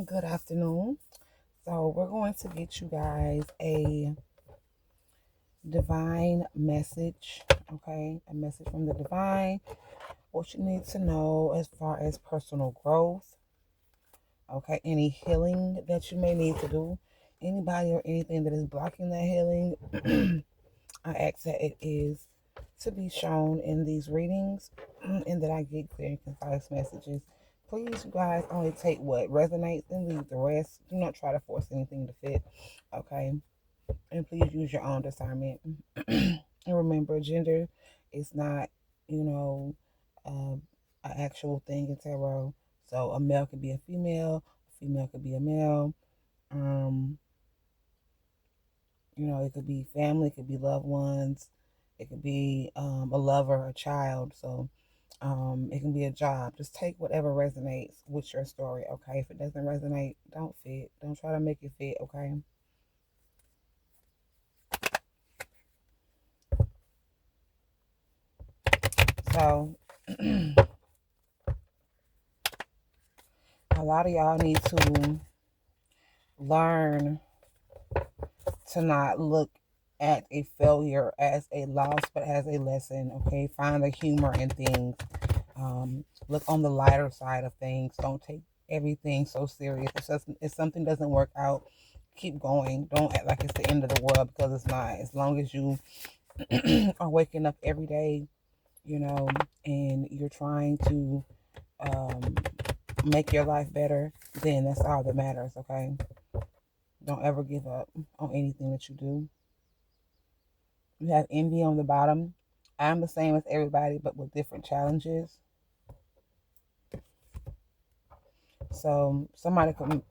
Good afternoon. So, we're going to get you guys a divine message, okay? A message from the divine. What you need to know as far as personal growth, okay? Any healing that you may need to do, anybody or anything that is blocking that healing. I ask that it is to be shown in these readings and that I get clear and concise messages. Please, you guys, only take what resonates and leave the rest. Do not try to force anything to fit, okay? And please use your own discernment. And remember, gender is not, you know, an actual thing in tarot. So a male could be a female could be a male. Um, it could be family, it could be loved ones, it could be a lover, a child. So it can be a job. Just take whatever resonates with your story, okay? If it doesn't resonate, don't fit. Don't try to make it fit, okay? So, a lot of y'all need to learn to not look at a failure as a loss, but as a lesson, okay? Find the humor in things. Look on the lighter side of things. Don't take everything so serious. If something doesn't work out, keep going. Don't act like it's the end of the world because it's not. As long as you are waking up every day, and you're trying to um, make your life better, then that's all that matters, okay? Don't ever give up on anything that you do. You have envy on the bottom. I'm the same as everybody, but with different challenges. So somebody could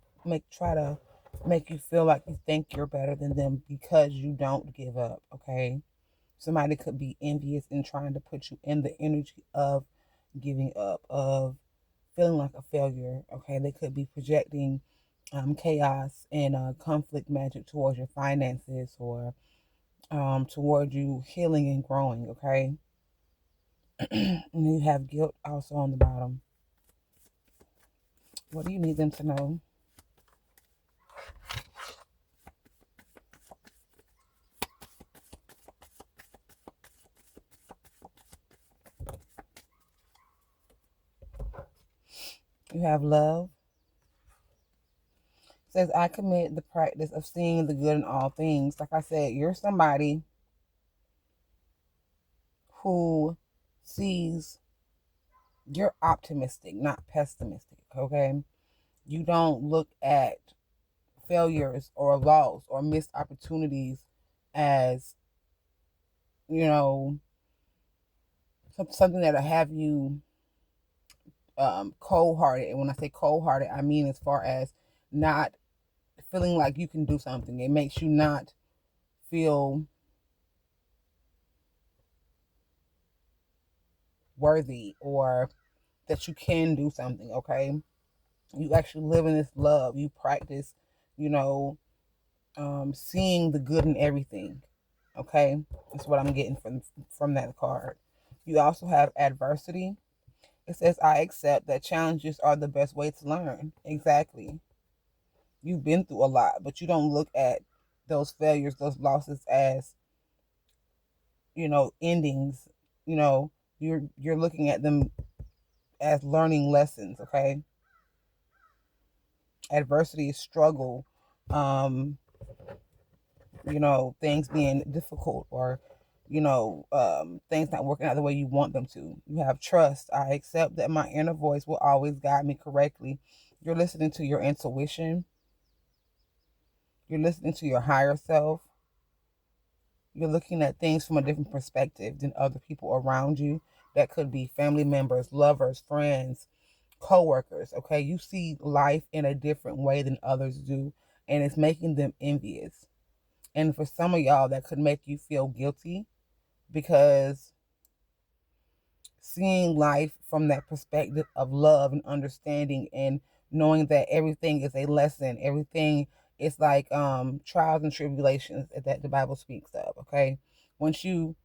try to make you feel like you think you're better than them because you don't give up, okay? Somebody could be envious and trying to put you in the energy of giving up, of feeling like a failure, okay? They could be projecting chaos and conflict magic towards your finances or toward you healing and growing, okay? And you have guilt also on the bottom. What do you need them to know? You have love. It says, I commit the practice of seeing the good in all things. Like I said, you're somebody who sees, you're optimistic, not pessimistic, okay? You don't look at failures or loss or missed opportunities as, you know, something that'll have you cold hearted. And when I say cold hearted, I mean as far as not feeling like you can do something. It makes you not feel worthy or that you can do something, okay? You actually live in this love. You practice, you know, seeing the good in everything, okay? That's what I'm getting from that card. You also have adversity. It says, I accept that challenges are the best way to learn. Exactly. You've been through a lot, but you don't look at those failures, those losses as, endings. You know, you're looking at them as learning lessons, okay? Adversity is struggle, um, things being difficult or, things not working out the way you want them to. You have trust. I accept that my inner voice will always guide me correctly. You're listening to your intuition. You're listening to your higher self. You're looking at things from a different perspective than other people around you. That could be family members, lovers, friends, co-workers. Okay, you see life in a different way than others do, and it's making them envious. And for some of y'all, that could make you feel guilty because seeing life from that perspective of love and understanding and knowing that everything is a lesson, everything is like trials and tribulations that the Bible speaks of, okay? Once you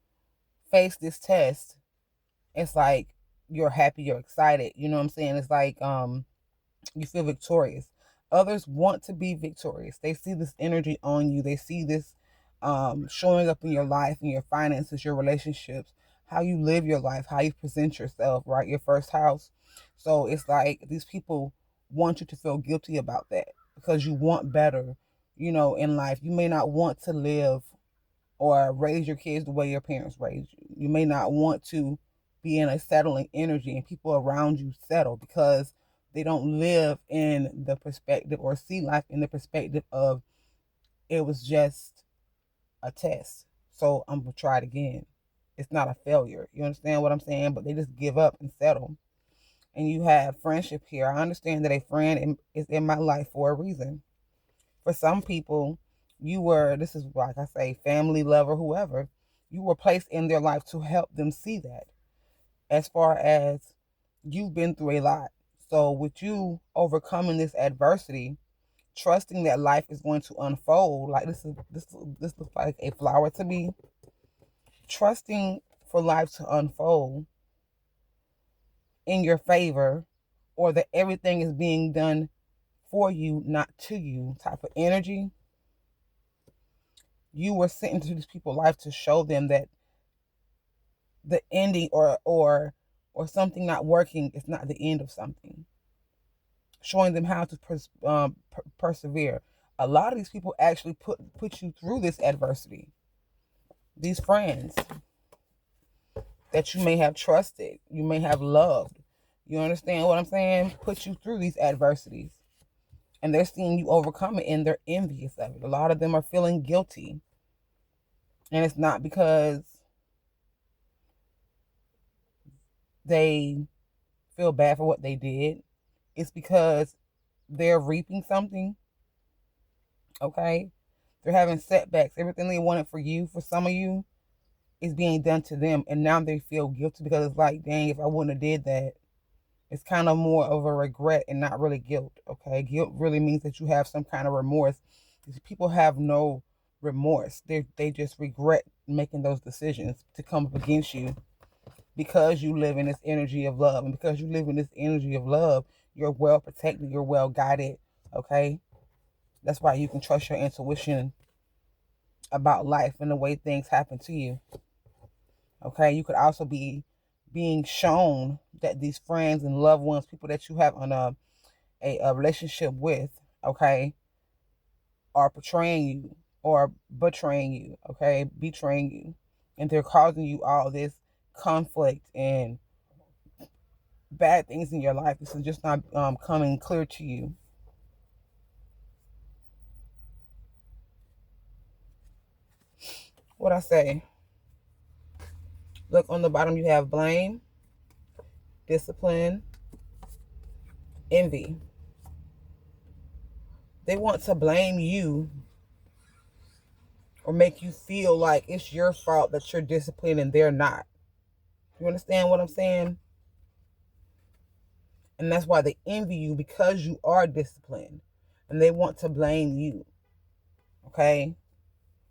face this test, it's like you're happy, you're excited, you know what I'm saying? It's like you feel victorious. Others want to be victorious. They see this energy on you. They see this showing up in your life, in your finances, your relationships, how you live your life, how you present yourself, right? Your first house. So it's like these people want you to feel guilty about that because you want better, in life. You may not want to live or raise your kids the way your parents raised you. You may not want to be in a settling energy and people around you settle because they don't live in the perspective or see life in the perspective of it was just a test. So I'm going to try it again. It's not a failure. You understand what I'm saying? But they just give up and settle. And you have friendship here. I understand that a friend is in my life for a reason. For some people, this is like I say, family, lover, whoever, you were placed in their life to help them see that. As far as you've been through a lot. So with you overcoming this adversity, trusting that life is going to unfold, like this looks like a flower to me. Trusting for life to unfold in your favor, or that everything is being done for you, not to you, type of energy. You were sent into these people's life to show them that the ending or something not working is not the end of something. Showing them how to persevere. A lot of these people actually put you through this adversity. These friends that you may have trusted, you may have loved. You understand what I'm saying? Put you through these adversities. And they're seeing you overcome it and they're envious of it. A lot of them are feeling guilty. And it's not because they feel bad for what they did. It's because they're reaping something. Okay? They're having setbacks. Everything they wanted for you, for some of you, is being done to them. And now they feel guilty because it's like, dang, if I wouldn't have did that. It's kind of more of a regret and not really guilt. Okay? Guilt really means that you have some kind of remorse. These people have no remorse. They just regret making those decisions to come up against you because you live in this energy of love. And because you live in this energy of love, you're well protected, you're well guided. Okay? That's why you can trust your intuition about life and the way things happen to you. Okay? You could also be being shown that these friends and loved ones, people that you have on a relationship with, okay, are portraying you or betraying you, okay, betraying you. And they're causing you all this conflict and bad things in your life. This is just not coming clear to you. What I say? Look, on the bottom you have blame, discipline, envy. They want to blame you or make you feel like it's your fault that you're disciplined and they're not. You understand what I'm saying? And that's why they envy you, because you are disciplined. And they want to blame you, okay,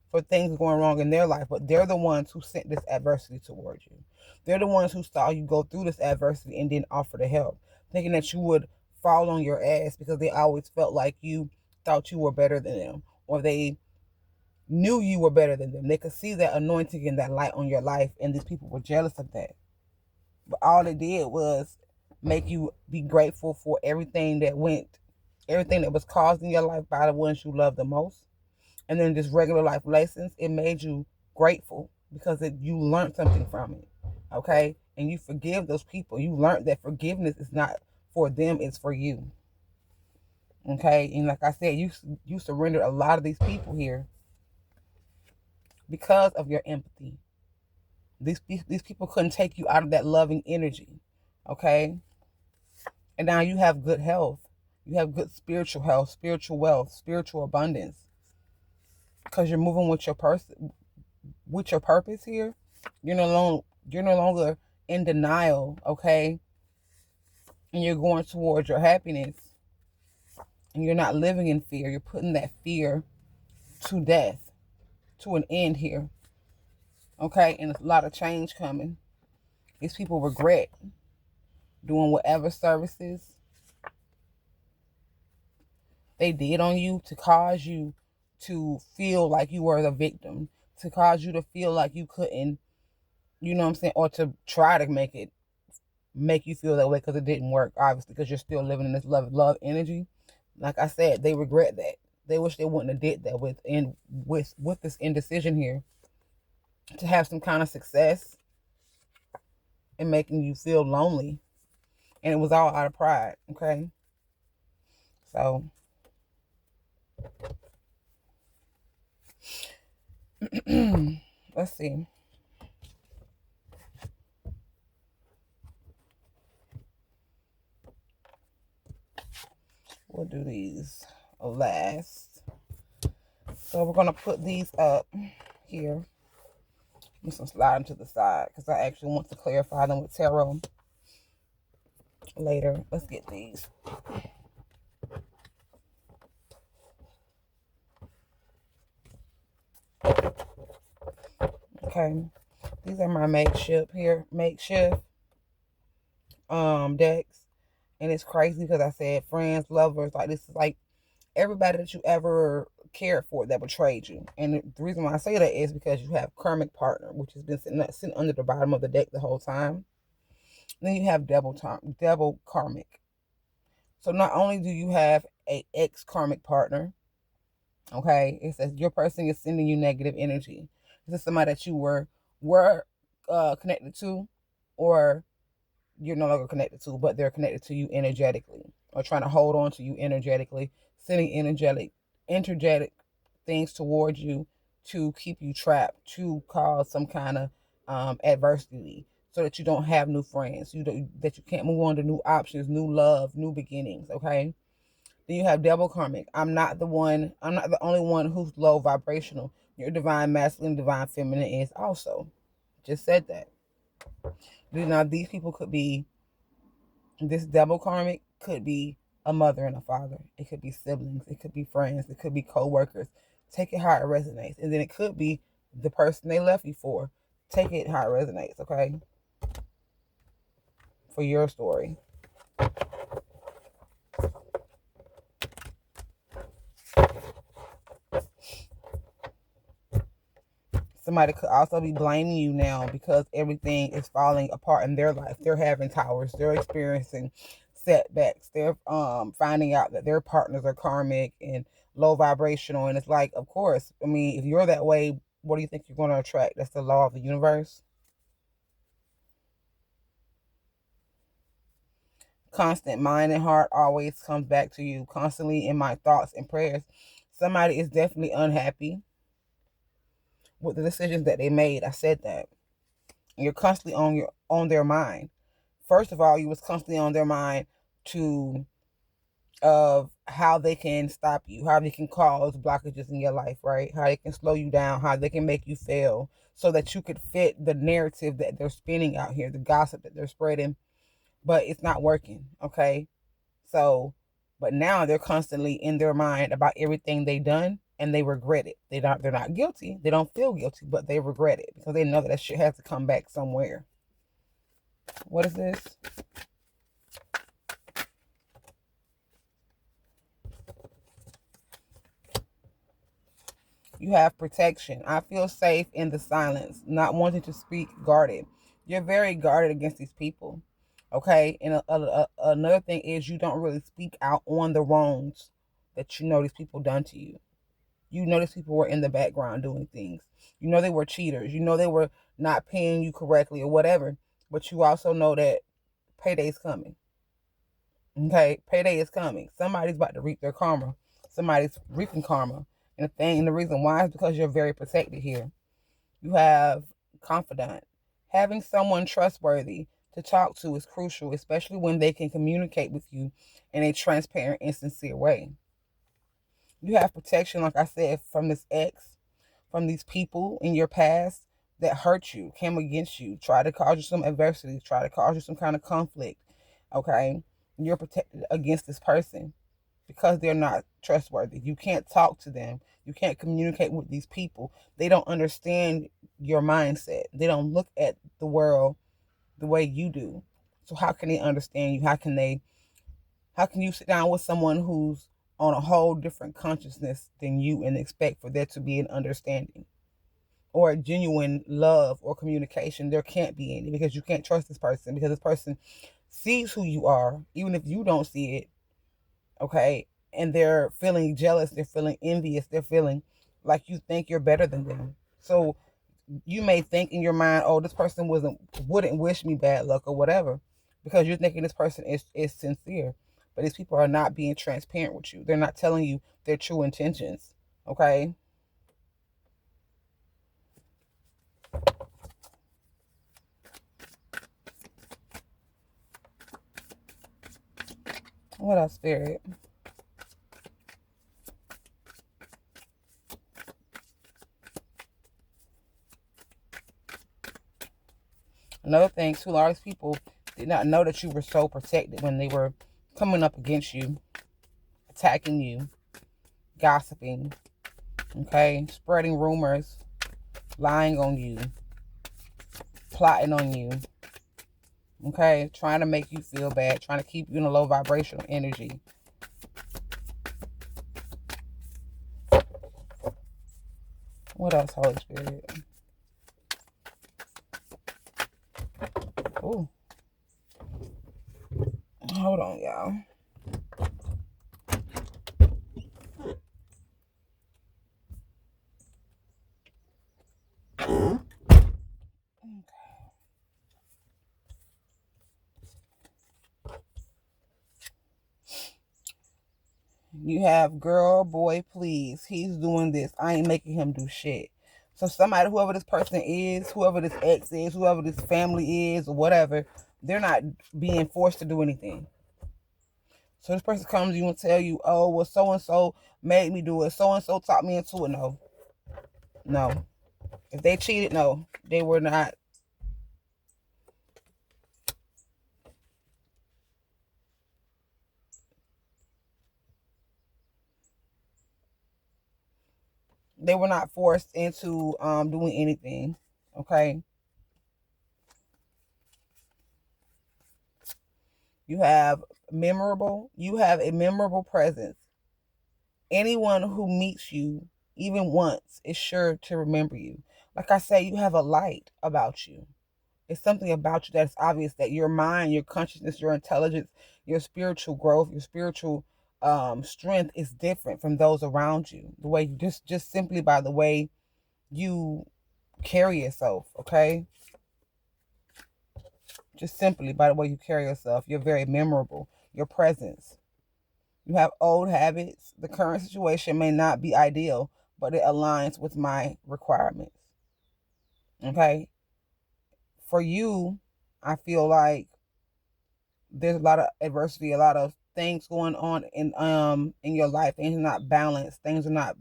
for things going wrong in their life. But they're the ones who sent this adversity towards you. They're the ones who saw you go through this adversity and didn't offer to help, thinking that you would fall on your ass because they always felt like you thought you were better than them, or they knew you were better than them. They could see that anointing and that light on your life, and these people were jealous of that. But all it did was make you be grateful for everything that was caused in your life by the ones you love the most. And then just regular life lessons, it made you grateful because you learned something from it. Okay? And you forgive those people. You learned that forgiveness is not for them, it's for you. Okay? And like I said, you surrendered a lot of these people here because of your empathy. These people couldn't take you out of that loving energy. Okay? And now you have good health. You have good spiritual health, spiritual wealth, spiritual abundance. Because you're moving with your purpose here. You're no longer in denial, okay? And you're going towards your happiness. And you're not living in fear. You're putting that fear to death, to an end here. Okay? And a lot of change coming. These people regret doing whatever services they did on you to cause you to feel like you were the victim, to cause you to feel like you couldn't, you know what I'm saying, or to try to make you feel that way because it didn't work, obviously, because you're still living in this love energy. Like I said, they regret that. They wish they wouldn't have did that with this indecision here, to have some kind of success and making you feel lonely. And it was all out of pride, okay? So let's see. We'll do these last. So we're going to put these up here. I'm just going to slide them to the side because I actually want to clarify them with tarot later. Let's get these. Okay. These are my makeshift decks. And it's crazy because I said friends, lovers, like this is like everybody that you ever cared for that betrayed you. And the reason why I say that is because you have karmic partner, which has been sitting under the bottom of the deck the whole time. And then you have double karmic. So not only do you have a ex karmic partner, okay, it says your person is sending you negative energy. This is somebody that you were connected to, or you're no longer connected to, but they're connected to you energetically, or trying to hold on to you energetically, sending energetic things towards you to keep you trapped, to cause some kind of adversity, so that you don't have new friends, that you can't move on to new options, new love, new beginnings. Okay. Then you have double karmic. I'm not the only one who's low vibrational. Your divine masculine, divine feminine is also. Just said that. Now these people could be, this double karmic could be a mother and a father. It could be siblings. It could be friends. It could be co-workers. Take it how it resonates. And then it could be the person they left you for. Take it how it resonates, okay? For your story. Somebody could also be blaming you now because everything is falling apart in their life. They're having towers. They're experiencing setbacks. They're finding out that their partners are karmic and low vibrational. And it's like, of course, I mean, if you're that way, what do you think you're going to attract? That's the law of the universe. Constant mind and heart always comes back to you. Constantly in my thoughts and prayers. Somebody is definitely unhappy with the decisions that they made. I said that. You're constantly on their mind. First of all, you was constantly on their mind to of how they can stop you, how they can cause blockages in your life, right? How they can slow you down, how they can make you fail, so that you could fit the narrative that they're spinning out here, the gossip that they're spreading, but it's not working, okay? So, but now they're constantly in their mind about everything they done, and they regret it. They're not guilty. They don't feel guilty, but they regret it because they know that shit has to come back somewhere. What is this? You have protection. I feel safe in the silence, not wanting to speak, guarded. You're very guarded against these people. Okay. And another thing is you don't really speak out on the wrongs that you know these people done to you. You know these people were in the background doing things. You know they were cheaters. You know they were not paying you correctly or whatever. But you also know that payday's coming. Okay, payday is coming. Somebody's about to reap their karma. Somebody's reaping karma. And the reason why is because you're very protected here. You have confidant. Having someone trustworthy to talk to is crucial, especially when they can communicate with you in a transparent and sincere way. You have protection, like I said, from this ex, from these people in your past that hurt you, came against you, tried to cause you some adversity, tried to cause you some kind of conflict. Okay, you're protected against this person because they're not trustworthy. You can't talk to them. You can't communicate with these people. They don't understand your mindset. They don't look at the world the way you do. So how can they understand you? How can you sit down with someone who's on a whole different consciousness than you and expect for there to be an understanding or a genuine love or communication. There can't be any, because you can't trust this person, because this person sees who you are, even if you don't see it. Okay. And they're feeling jealous, they're feeling envious, they're feeling like you think you're better than them. So you may think in your mind, oh, this person wouldn't wish me bad luck or whatever, because you're thinking this person is sincere. But these people are not being transparent with you. They're not telling you their true intentions. Okay. What else, Spirit? Another thing, two large people did not know that you were so protected when they were coming up against you, attacking you, gossiping, okay, spreading rumors, lying on you, plotting on you, okay, trying to make you feel bad, trying to keep you in a low vibrational energy. What else, Holy Spirit? Ooh. Hold on, y'all. You have girl, boy, please. He's doing this. I ain't making him do shit. So somebody, whoever this person is, whoever this ex is, whoever this family is, or whatever, they're not being forced to do anything. So this person comes to you and tell you, oh, well, so-and-so made me do it. So-and-so taught me into it. No. No. If they cheated, no. They were not. They were not forced into doing anything. Okay. You have a memorable presence. Anyone who meets you, even once, is sure to remember you. Like I say, you have a light about you. It's something about you that's obvious, that your mind, your consciousness, your intelligence, your spiritual growth, your spiritual strength is different from those around you. The way you just simply by the way you carry yourself, okay? Just simply by the way you carry yourself, you're very memorable. Your presence. You have old habits. The current situation may not be ideal, but it aligns with my requirements. Okay? For you, I feel like there's a lot of adversity, a lot of things going on in your life. Things are not balanced. Things are not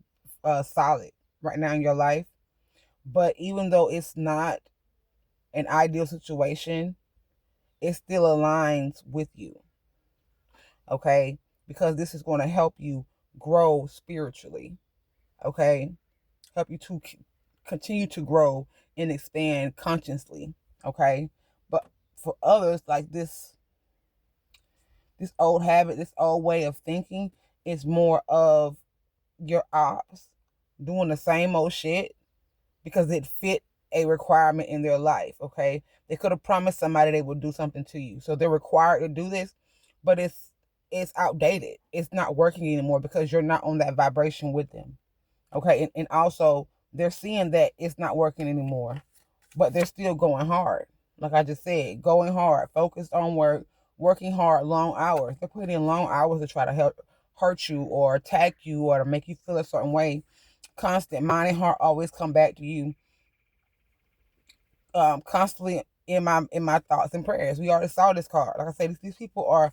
solid right now in your life. But even though it's not an ideal situation, it still aligns with you. Okay? Because this is going to help you grow spiritually. Okay? Help you to continue to grow and expand consciously. Okay? But for others, like this old habit, this old way of thinking is more of your ops doing the same old shit because it fit a requirement in their life. Okay? They could have promised somebody they would do something to you, so they're required to do this, but it's outdated. It's not working anymore because you're not on that vibration with them. Okay? And also they're seeing that it's not working anymore, but they're still going hard. Like I just said, going hard, focused on work, working hard, long hours. They're putting in long hours to try to hurt you or attack you or to make you feel a certain way. Constant mind and heart always come back to you. Constantly in my thoughts and prayers. We already saw this card. Like I said, these people are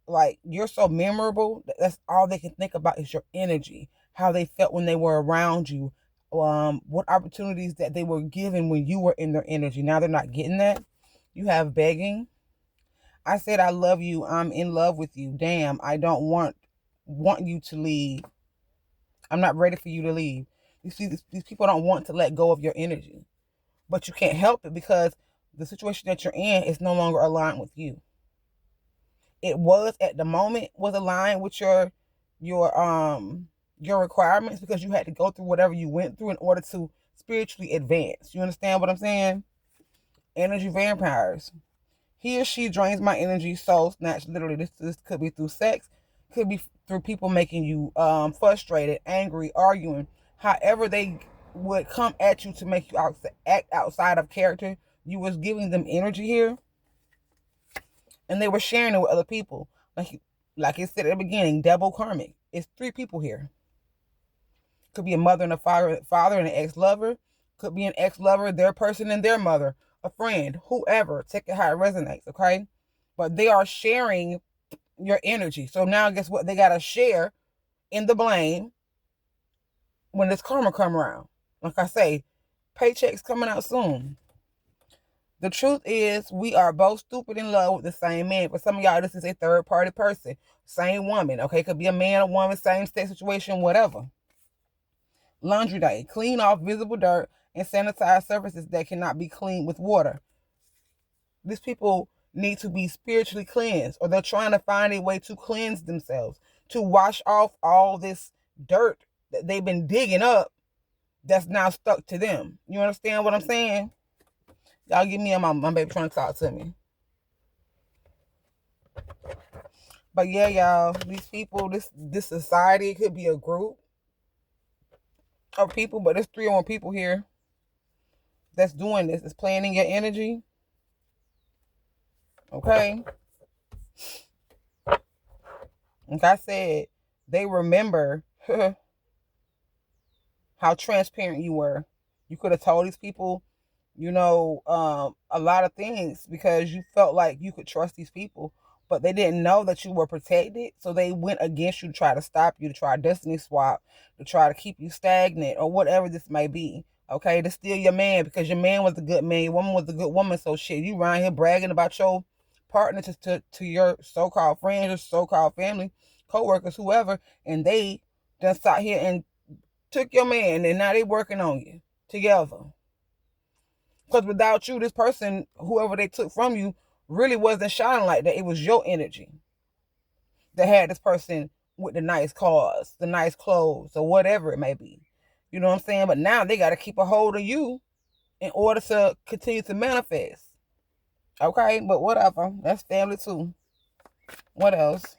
like, you're so memorable. That's all they can think about is your energy, how they felt when they were around you, what opportunities that they were given when you were in their energy. Now they're not getting that. You have begging. I said I love you. I'm in love with you. Damn, I don't want you to leave. I'm not ready for you to leave. You see, these people don't want to let go of your energy, but you can't help it because the situation that you're in is no longer aligned with you. It was at the moment was aligned with your your requirements because you had to go through whatever you went through in order to spiritually advance. You understand what I'm saying? Energy vampires. He or she drains my energy, soul snatch. Literally, this could be through sex, could be through people making you frustrated, angry, arguing. However, they would come at you to make you act outside of character. You was giving them energy here, and they were sharing it with other people. Like it said at the beginning, double karmic. It's 3 people here. Could be a mother and a father and an ex-lover. Could be an ex-lover, their person and their mother, a friend, whoever. Take it how it resonates, okay? But they are sharing your energy. So now guess what? They got to share in the blame when this karma come around. Like I say, paychecks coming out soon. The truth is, we are both stupid in love with the same man. For some of y'all, this is a third-party person. Same woman, okay? Could be a man or woman, same sex situation, whatever. Laundry day. Clean off visible dirt and sanitize surfaces that cannot be cleaned with water. These people need to be spiritually cleansed, or they're trying to find a way to cleanse themselves, to wash off all this dirt that they've been digging up that's now stuck to them. You understand what I'm saying? Y'all give me my baby trying to talk to me. But yeah, y'all, these people, this society, could be a group of people, but there's 3 or more people here that's doing this. It's playing in your energy. Okay? Like I said, they remember how transparent you were. You could have told these people, a lot of things because you felt like you could trust these people, but they didn't know that you were protected. So they went against you to try to stop you, to try to destiny swap, to try to keep you stagnant or whatever this may be. Okay, to steal your man because your man was a good man, your woman was a good woman. So shit, you around here bragging about your partner to your so-called friends or so-called family, co-workers, whoever, and they done sat here and took your man and now they working on you together. Because without you, this person, whoever they took from you, really wasn't shining like that. It was your energy that had this person with the nice cars, the nice clothes, or whatever it may be. You know what I'm saying? But now they got to keep a hold of you in order to continue to manifest. Okay, but whatever. That's family too. What else?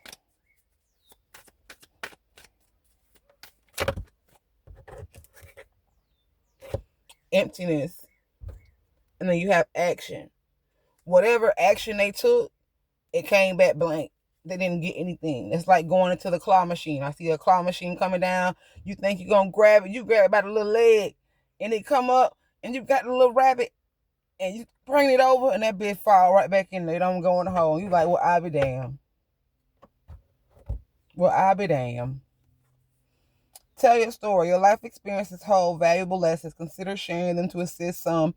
Emptiness. And then you have action. Whatever action they took, it came back blank. They didn't get anything. It's like going into the claw machine. I see a claw machine coming down. You think you're going to grab it. You grab it by the little leg. And it come up. And you got the little rabbit. And you bring it over. And that bitch fall right back in there. It don't go in the hole. You like, well, I be damn. Well, I be damn. Tell your story. Your life experiences hold valuable lessons. Consider sharing them to assist some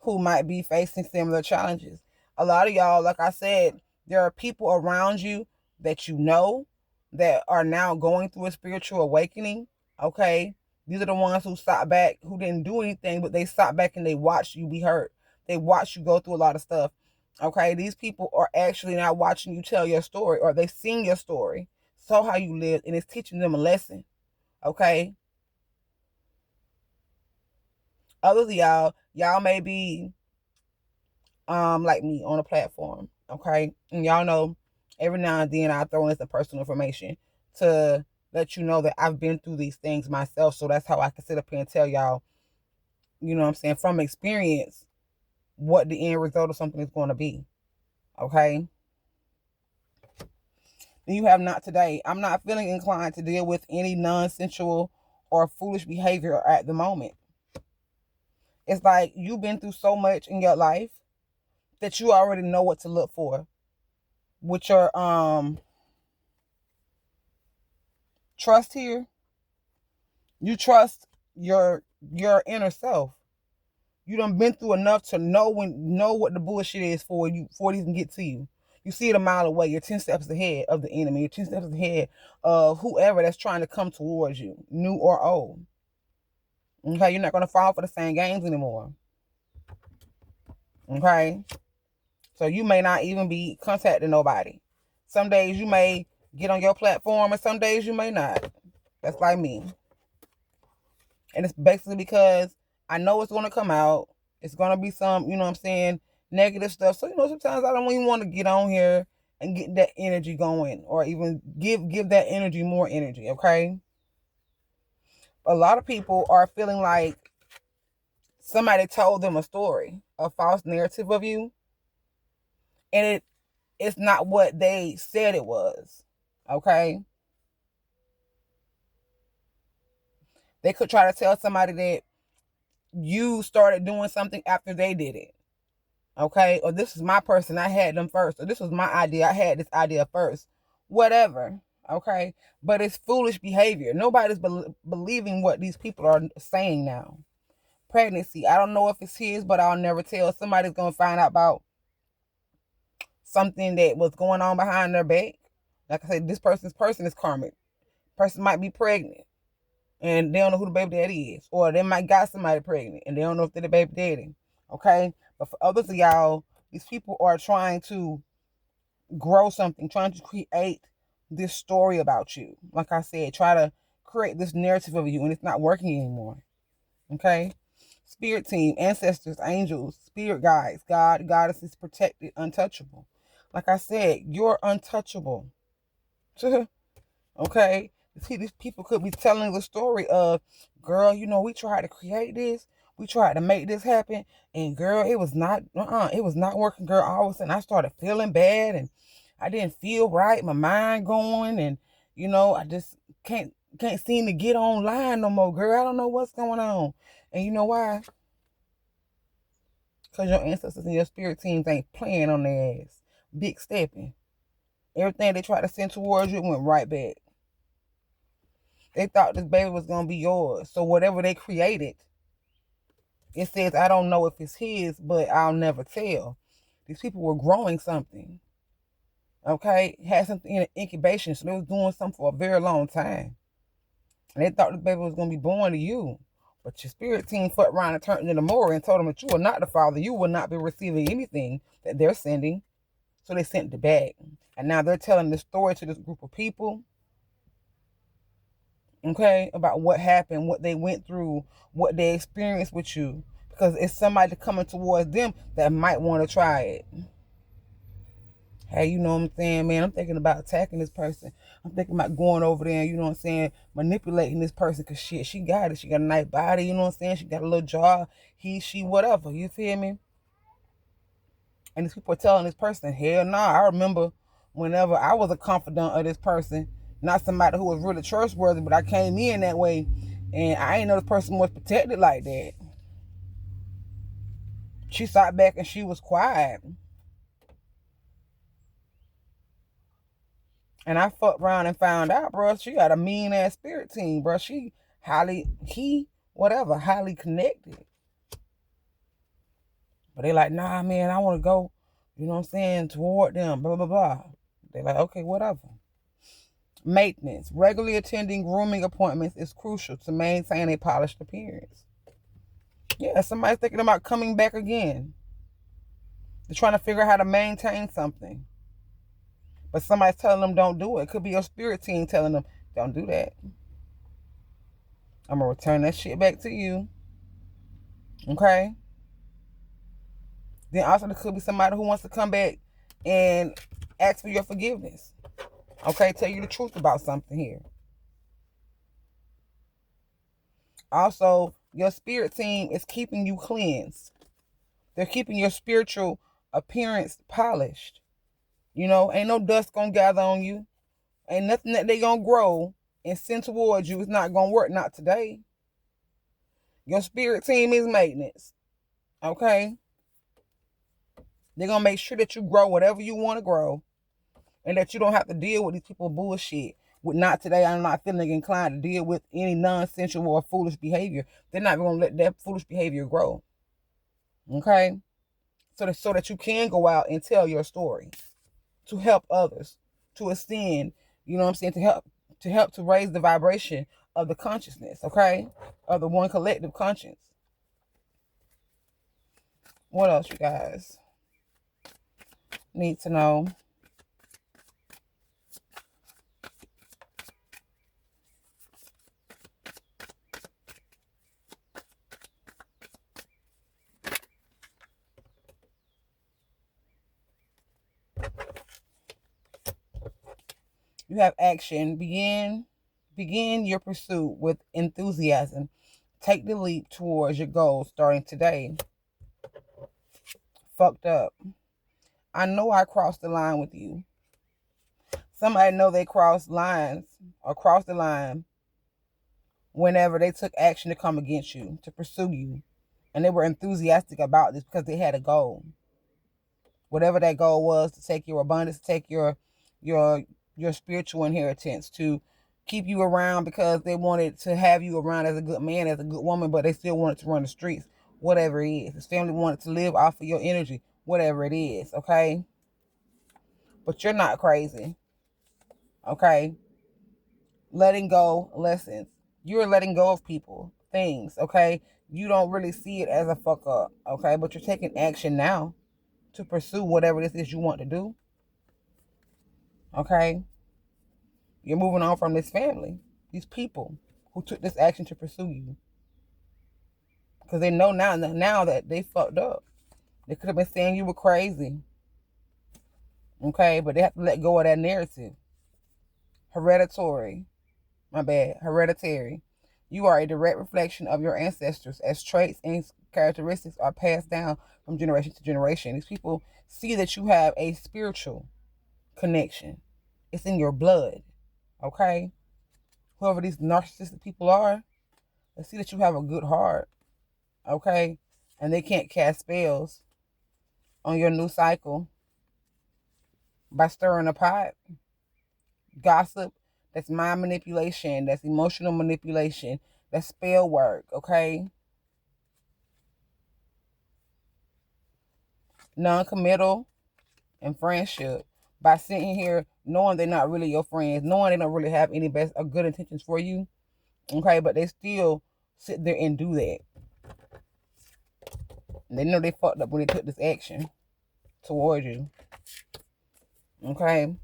who might be facing similar challenges. A lot of y'all, like I said, there are people around you that you know that are now going through a spiritual awakening. Okay. These are the ones who sat back, who didn't do anything, but they sat back and they watched you be hurt. They watched you go through a lot of stuff. Okay. These people are actually now watching you tell your story, or they've seen your story, saw how you lived, and it's teaching them a lesson. Okay. Others of y'all may be like me on a platform. Okay. And y'all know every now and then I throw in some personal information to let you know that I've been through these things myself. So that's how I can sit up here and tell y'all, you know what I'm saying, from experience, what the end result of something is going to be. Okay. Then you have not today. I'm not feeling inclined to deal with any non-sensual or foolish behavior at the moment. It's like you've been through so much in your life that you already know what to look for with your trust here. You trust your inner self. You done been through enough to know what the bullshit is for you before it even get to you. You see it a mile away. You're 10 steps ahead of the enemy. You're 10 steps ahead of whoever that's trying to come towards you, new or old. Okay, you're not going to fall for the same games anymore. Okay? So you may not even be contacting nobody. Some days you may get on your platform, and some days you may not. That's like me. And it's basically because I know it's going to come out. It's going to be some, you know what I'm saying, negative stuff. So, sometimes I don't even want to get on here and get that energy going, or even give that energy more energy, okay? A lot of people are feeling like somebody told them a story, a false narrative of you, and it's not what they said it was, okay? They could try to tell somebody that you started doing something after they did it, okay? Or this is my person, I had them first. Or this was my idea, I had this idea first. Whatever, okay? But it's foolish behavior. Nobody's believing what these people are saying now. Pregnancy, I don't know if it's his, but I'll never tell. Somebody's going to find out about something that was going on behind their back. Like I said, this person is karmic. Person might be pregnant and they don't know who the baby daddy is. Or they might got somebody pregnant and they don't know if they're the baby daddy. Okay? But for others of y'all, these people are trying to grow something, trying to create this story about you. Like I said, try to create this narrative of you, and it's not working anymore. Okay? Spirit team, ancestors, angels, spirit guides, God, goddesses, protected, untouchable. Like I said, you're untouchable. Okay? See, these people could be telling the story of, girl, we tried to create this. We tried to make this happen. And girl, it was not working, girl. All of a sudden I started feeling bad and I didn't feel right. My mind going, and I just can't seem to get online no more, girl. I don't know what's going on. And you know why? Because your ancestors and your spirit teams ain't playing on their ass. Big stepping. Everything they tried to send towards you went right back. They thought this baby was going to be yours. So whatever they created, it says, I don't know if it's his, but I'll never tell. These people were growing something. Okay? Had something in incubation. So they was doing something for a very long time. And they thought the baby was going to be born to you. But your spirit team fucked around and turned into Maury and told them that you are not the father. You will not be receiving anything that they're sending. So they sent it back. And now they're telling this story to this group of people. Okay? About what happened, what they went through, what they experienced with you. Because it's somebody coming towards them that might want to try it. Hey, you know what I'm saying, man? I'm thinking about attacking this person. I'm thinking about going over there and, you know what I'm saying, manipulating this person. Because shit, she got it. She got a nice body, you know what I'm saying? She got a little jaw, he, she, whatever. You feel me? And these people are telling this person, hell nah. I remember whenever I was a confidant of this person, not somebody who was really trustworthy, but I came in that way. And I ain't know this person was protected like that. She sat back and she was quiet. And I fucked around and found out, bro, she got a mean ass spirit team, bro. She highly connected. But they like, nah, man, I want to go, you know what I'm saying, toward them, blah, blah, blah. They like, okay, whatever. Maintenance. Regularly attending grooming appointments is crucial to maintain a polished appearance. Yeah, somebody's thinking about coming back again. They're trying to figure out how to maintain something. But somebody's telling them don't do it. It could be your spirit team telling them, don't do that. I'm going to return that shit back to you. Okay? Then also there could be somebody who wants to come back and ask for your forgiveness. Okay? Tell you the truth about something here. Also, your spirit team is keeping you cleansed. They're keeping your spiritual appearance polished. Ain't no dust going to gather on you. Ain't nothing that they going to grow and send towards you. It's not going to work. Not today. Your spirit team is maintenance. Okay? They're going to make sure that you grow whatever you want to grow. And that you don't have to deal with these people bullshit. With not today, I'm not feeling inclined to deal with any nonsensical or foolish behavior. They're not going to let that foolish behavior grow. Okay? So that you can go out and tell your story. To help others. To ascend. You know what I'm saying? To help to raise the vibration of the consciousness. Okay? Of the one collective conscience. What else, you guys need to know? You have action. Begin your pursuit with enthusiasm. Take the leap towards your goal starting today. Fucked up. I know I crossed the line with you. Somebody know they crossed lines or crossed the line whenever they took action to come against you, to pursue you. And they were enthusiastic about this because they had a goal. Whatever that goal was, to take your abundance, to take your spiritual inheritance, to keep you around because they wanted to have you around as a good man, as a good woman, but they still wanted to run the streets, whatever it is. His family wanted to live off of your energy, whatever it is, okay? But you're not crazy, okay? Letting go lessons. You're letting go of people, things, okay? You don't really see it as a fuck up, okay? But you're taking action now to pursue whatever this is you want to do, okay? You're moving on from this family, these people who took this action to pursue you. Because they know now that they fucked up. They could have been saying you were crazy, okay? But they have to let go of that narrative. Hereditary. You are a direct reflection of your ancestors, as traits and characteristics are passed down from generation to generation. These people see that you have a spiritual connection. It's in your blood, okay? Whoever these narcissistic people are, they see that you have a good heart, okay? And they can't cast spells on your new cycle by stirring a pot. Gossip, that's mind manipulation, that's emotional manipulation, that's spell work, okay? Non-committal and friendship. By sitting here knowing they're not really your friends, knowing they don't really have any best or good intentions for you, okay? But they still sit there and do that. And they know they fucked up when they took this action towards you, okay?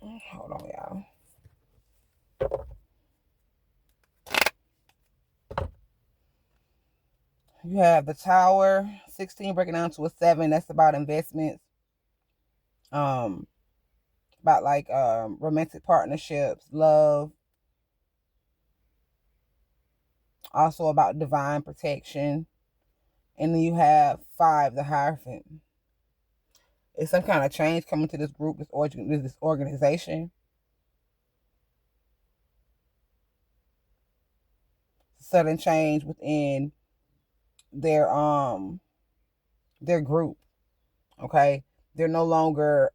Hold on, y'all. You have the Tower, 16 breaking down to a 7. That's about investments. About like romantic partnerships, love. Also about divine protection. And then you have 5, the Hierophant. It's some kind of change coming to this group, this organization. Sudden change within their group. Okay, they're no longer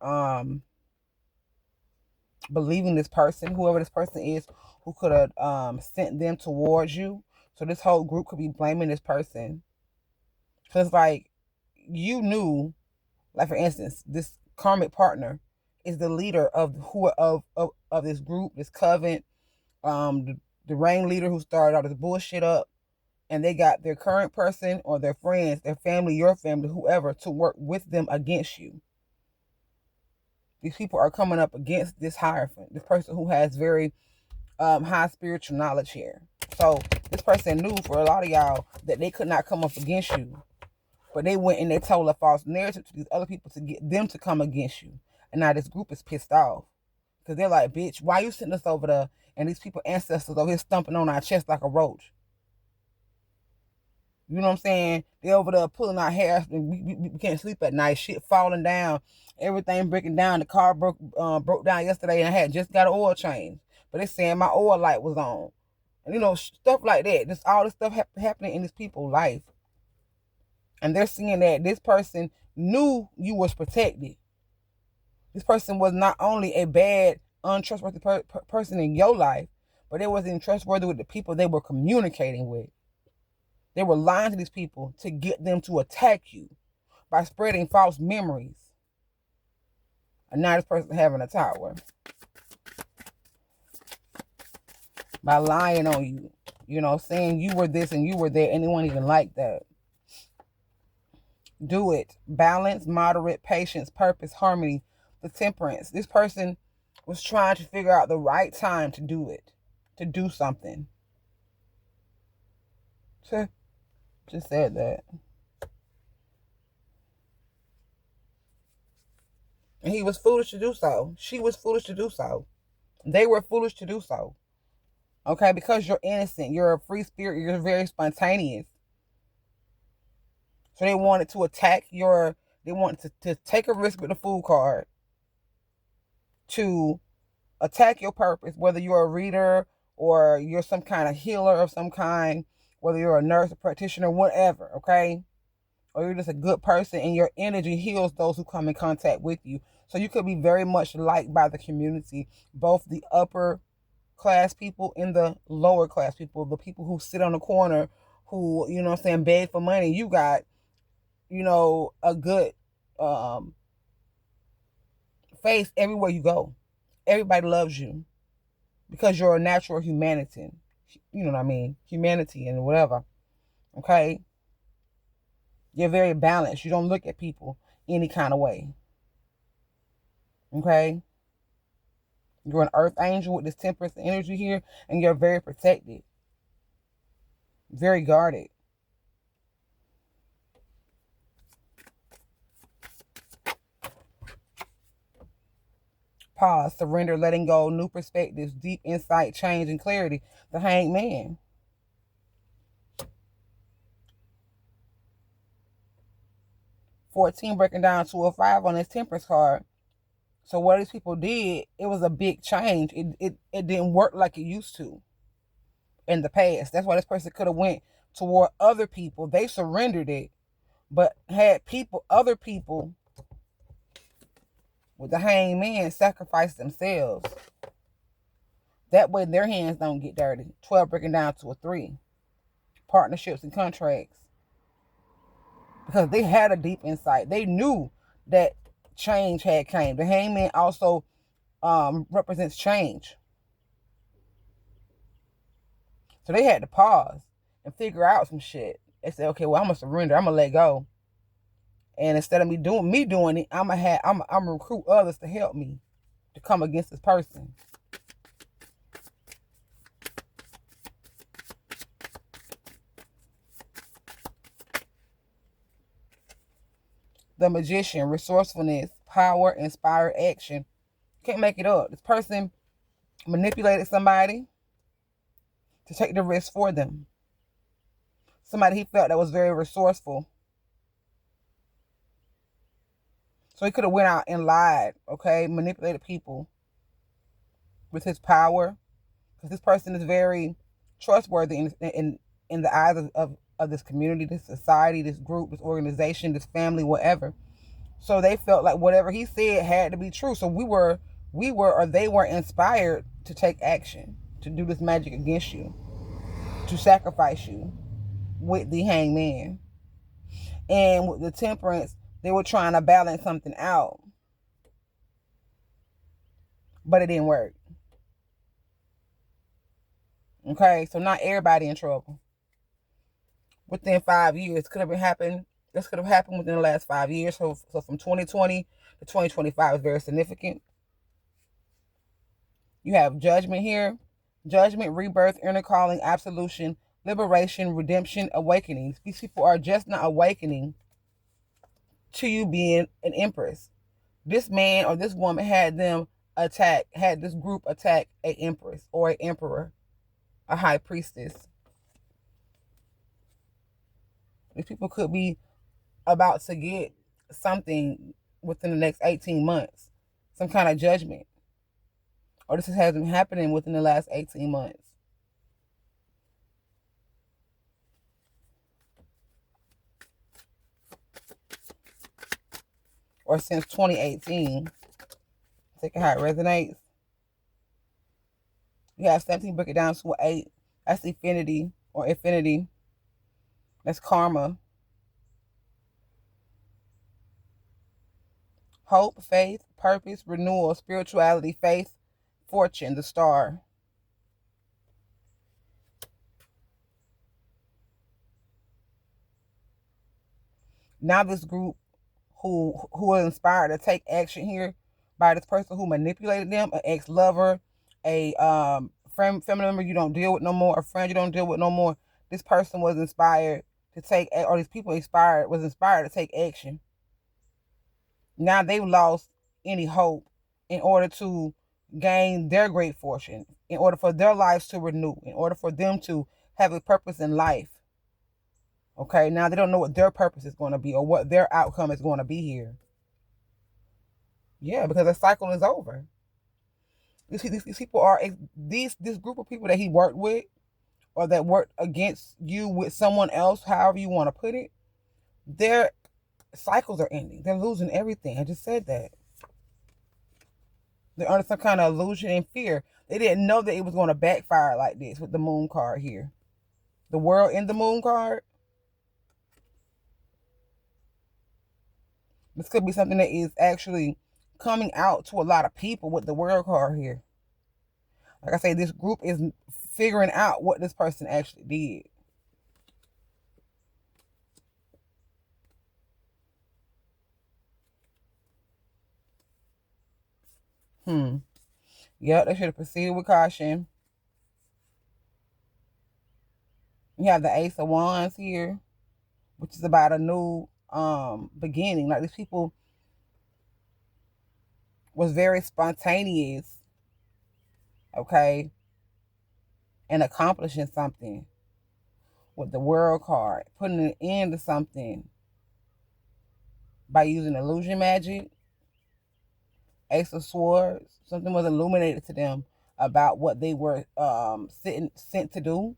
believing this person, whoever this person is, who could have sent them towards you. So this whole group could be blaming this person. So it's like you knew, like for instance, this karmic partner is the leader of this group, this coven, the ring leader who started all this bullshit up, and they got their current person or their friends, their family, your family, whoever, to work with them against you. These people are coming up against this Hierophant, this person who has very high spiritual knowledge here. So this person knew for a lot of y'all that they could not come up against you. But they went and they told a false narrative to these other people to get them to come against you. And now this group is pissed off. Because they're like, bitch, why you sitting us over there and these people ancestors over here stomping on our chest like a roach? You know what I'm saying? They over there pulling our hair and we can't sleep at night. Shit falling down. Everything breaking down. The car broke down yesterday and I had just got an oil change. But they saying my oil light was on. And you know, stuff like that. Just all this stuff happening in these people's life. And they're seeing that this person knew you was protected. This person was not only a bad, untrustworthy person in your life, but they wasn't trustworthy with the people they were communicating with. They were lying to these people to get them to attack you by spreading false memories. And now this person having a tower. By lying on you. You know, saying you were this and you were that, and they weren't even like that. Do it. Balance, moderate, patience, purpose, harmony, the temperance. This person was trying to figure out the right time to do it, to do something. Just said that. And he was foolish to do so. She was foolish to do so. They were foolish to do so. Okay, because you're innocent, you're a free spirit, you're very spontaneous. So they wanted to attack they wanted to take a risk with the fool card to attack your purpose, whether you're a reader or you're some kind of healer of some kind, whether you're a nurse, a practitioner, whatever, okay? Or you're just a good person and your energy heals those who come in contact with you. So you could be very much liked by the community, both the upper class people and the lower class people, the people who sit on the corner, who, you know what I'm saying, beg for money. You got, a good face everywhere you go. Everybody loves you because you're a natural humanity. You know what I mean? Humanity and whatever. Okay? You're very balanced. You don't look at people any kind of way. Okay? You're an earth angel with this temperance energy here, and you're very protected, very guarded. Pause, surrender, letting go, new perspectives, deep insight, change, and clarity. The Hanged Man. $14 breaking down to a 5 on this temperance card. So what these people did, it was a big change. It didn't work like it used to in the past. That's why this person could have went toward other people. They surrendered it, but had other people with the Hanged Man sacrifice themselves. That way their hands don't get dirty. 12 breaking down to a 3. Partnerships and contracts. Because they had a deep insight. They knew that change had came. The Hanged Man also represents change. So they had to pause and figure out some shit. They said, okay, well, I'm gonna surrender. I'm gonna let go. And instead of me doing it, I'm gonna recruit others to help me to come against this person. The Magician, resourcefulness, power, inspired action. Can't make it up. This person manipulated somebody to take the risk for them. Somebody he felt that was very resourceful. So he could have went out and lied, okay? Manipulated people with his power. Because this person is very trustworthy in the eyes of this community, this society, this group, this organization, this family, whatever. So they felt like whatever he said had to be true. So they were inspired to take action, to do this magic against you, to sacrifice you with the Hanged Man. And with the Temperance, they were trying to balance something out. But it didn't work. Okay, so not everybody in trouble. Within 5 years, this could have happened within the last 5 years. So from 2020 to 2025 is very significant. You have judgment here. Judgment, rebirth, inner calling, absolution, liberation, redemption, awakening. These people are just not awakening to you being an empress. This man or this woman had this group attack an empress or an emperor, a high priestess. These people could be about to get something within the next 18 months, some kind of judgment. Or this has been happening within the last 18 months. Or since 2018. Take it how it resonates. You have 17, break it down to an 8. That's infinity or infinity. That's karma. Hope, faith, purpose, renewal, spirituality, faith, fortune, the star. Now this group who was inspired to take action here by this person who manipulated them, an ex-lover, a family member you don't deal with no more, a friend you don't deal with no more. This person was inspired to take, or these people was inspired to take action. Now they've lost any hope in order to gain their great fortune, in order for their lives to renew, in order for them to have a purpose in life. Okay, now they don't know what their purpose is going to be or what their outcome is going to be here. Yeah, because the cycle is over. You see, these people are this group of people that he worked with or that worked against you with someone else, however you want to put it. Their cycles are ending. They're losing everything. I just said that. They're under some kind of illusion and fear. They didn't know that it was going to backfire like this with the moon card here. The world in the moon card. This could be something that is actually coming out to a lot of people with the world card here. Like I say, this group is figuring out what this person actually did. Yep, they should have proceeded with caution. You have the Ace of Wands here, which is about a new beginning. Like, these people was very spontaneous, okay, and accomplishing something with the world card, putting an end to something by using illusion magic. Ace of Swords, something was illuminated to them about what they were sent to do.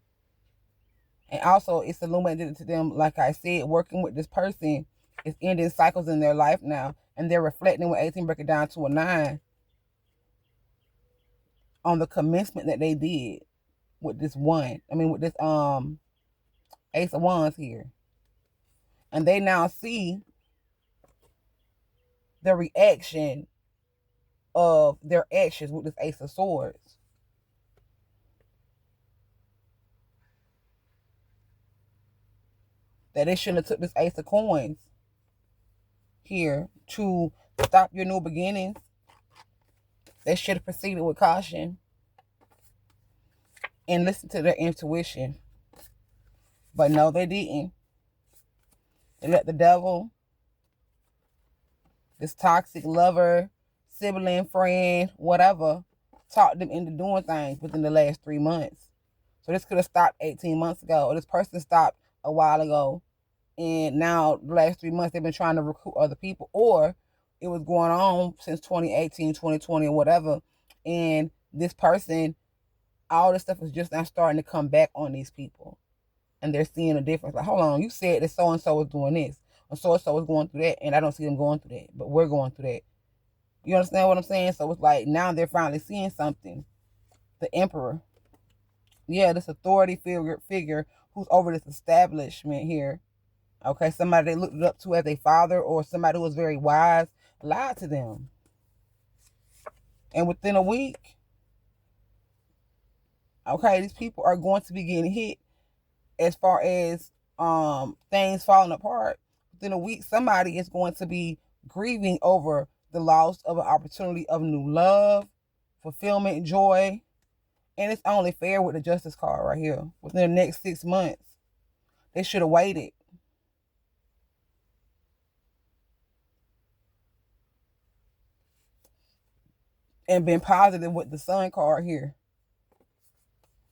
And also, it's illuminated to them, like I said, working with this person is ending cycles in their life now. And they're reflecting with 18, break it down to a 9 on the commencement that they did with this with this Ace of Wands here. And they now see the reaction of their actions with this Ace of Swords. That they shouldn't have took this Ace of Coins here to stop your new beginnings. They should have proceeded with caution and listened to their intuition. But no, they didn't. They let the devil, this toxic lover, sibling, friend, whatever, talk them into doing things within the last 3 months. So this could have stopped 18 months ago, or this person stopped a while ago, and now the last 3 months they've been trying to recruit other people, or it was going on since 2018, 2020, or whatever, and this person, all this stuff is just now starting to come back on these people, and they're seeing a difference. Like, hold on, you said that so-and-so was doing this, or so-and-so was going through that, and I don't see them going through that, but we're going through that. You understand what I'm saying? So it's like now they're finally seeing something. The Emperor. Yeah, this authority figure who's over this establishment here. Okay, somebody they looked up to as a father or somebody who was very wise lied to them. And within a week, okay, these people are going to be getting hit as far as things falling apart. Within a week, somebody is going to be grieving over the loss of an opportunity of new love, fulfillment, joy. And it's only fair with the Justice card right here. Within the next 6 months, they should have waited. And been positive with the Sun card here.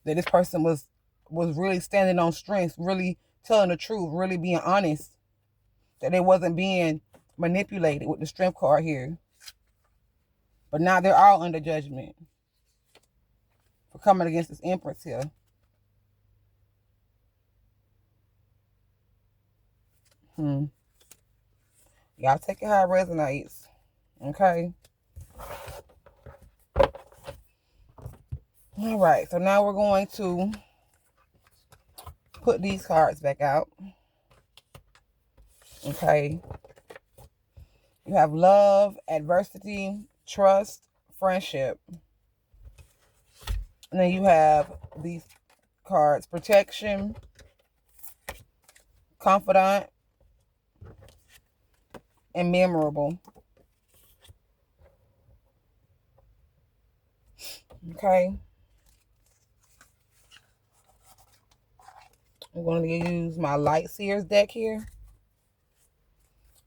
That this person was really standing on strength, really telling the truth, really being honest. That they wasn't being manipulated with the Strength card here. But now they're all under judgment for coming against this Empress here. Y'all take it how it resonates. Okay. All right. So now we're going to put these cards back out. Okay. You have love, adversity, trust, friendship. And then you have these cards: protection, confidant, and memorable. Okay. I'm going to use my Light Seers deck here.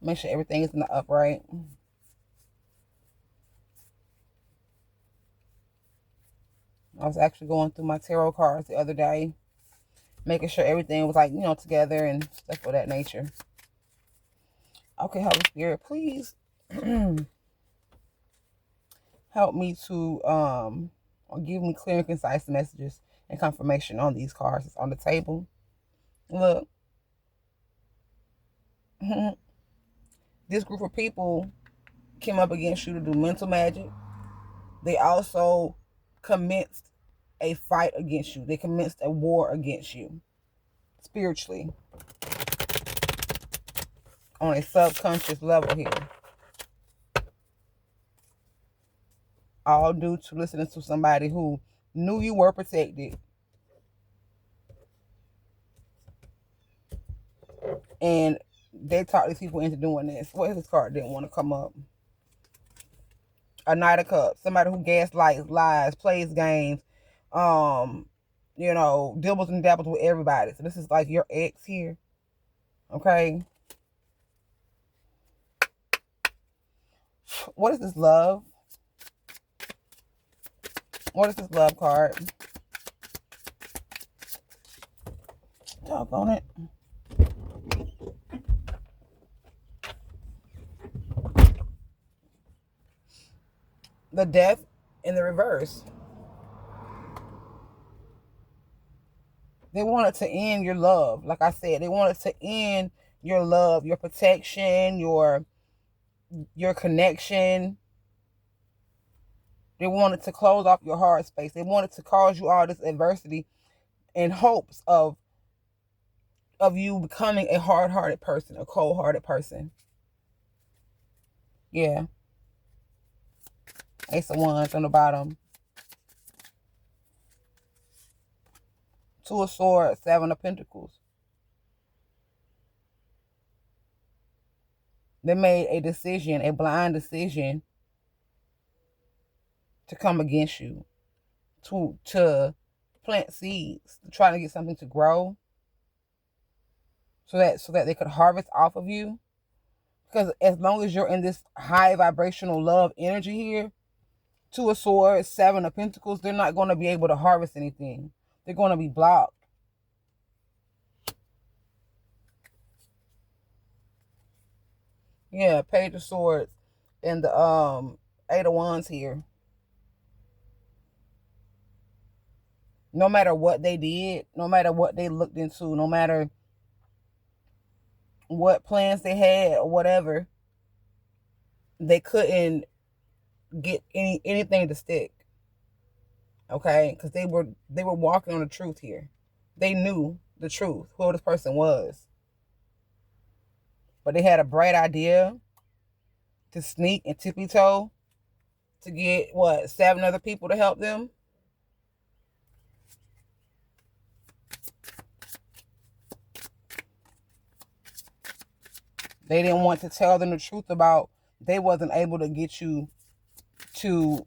Make sure everything is in the upright. was actually going through my tarot cards the other day, making sure everything was like, together and stuff of that nature. Okay, Holy Spirit, please help me to or give me clear and concise messages and confirmation on these cards that's on the table. Look, this group of people came up against you to do mental magic. They also commenced a fight against you. They commenced a war against you spiritually on a subconscious level here. All due to listening to somebody who knew you were protected and they talked these people into doing this. What if this card didn't want to come up? A Knight of Cups. Somebody who gaslights, lies, plays games, dibbles and dabbles with everybody. So this is like your ex here. Okay. What is this love? What is this love card? Talk on it. The Death in the reverse. They wanted to end your love. Like I said, they wanted to end your love, your protection, your connection. They wanted to close off your heart space. They wanted to cause you all this adversity in hopes of you becoming a hard-hearted person, a cold-hearted person. Yeah. Ace of Wands on the bottom. Two of Swords, Seven of Pentacles. They made a decision, a blind decision, to come against you, to plant seeds, to try to get something to grow, so that they could harvest off of you. Because as long as you're in this high vibrational love energy here, Two of Swords, Seven of Pentacles, they're not going to be able to harvest anything. They're going to be blocked. Yeah, Page of Swords and the Eight of Wands here. No matter what they did, no matter what they looked into, no matter what plans they had or whatever, they couldn't get anything to stick. Okay, because they were walking on the truth here. They knew the truth, who this person was. But they had a bright idea to sneak and tippy toe to get 7 other people to help them. They didn't want to tell them the truth about they wasn't able to get you to,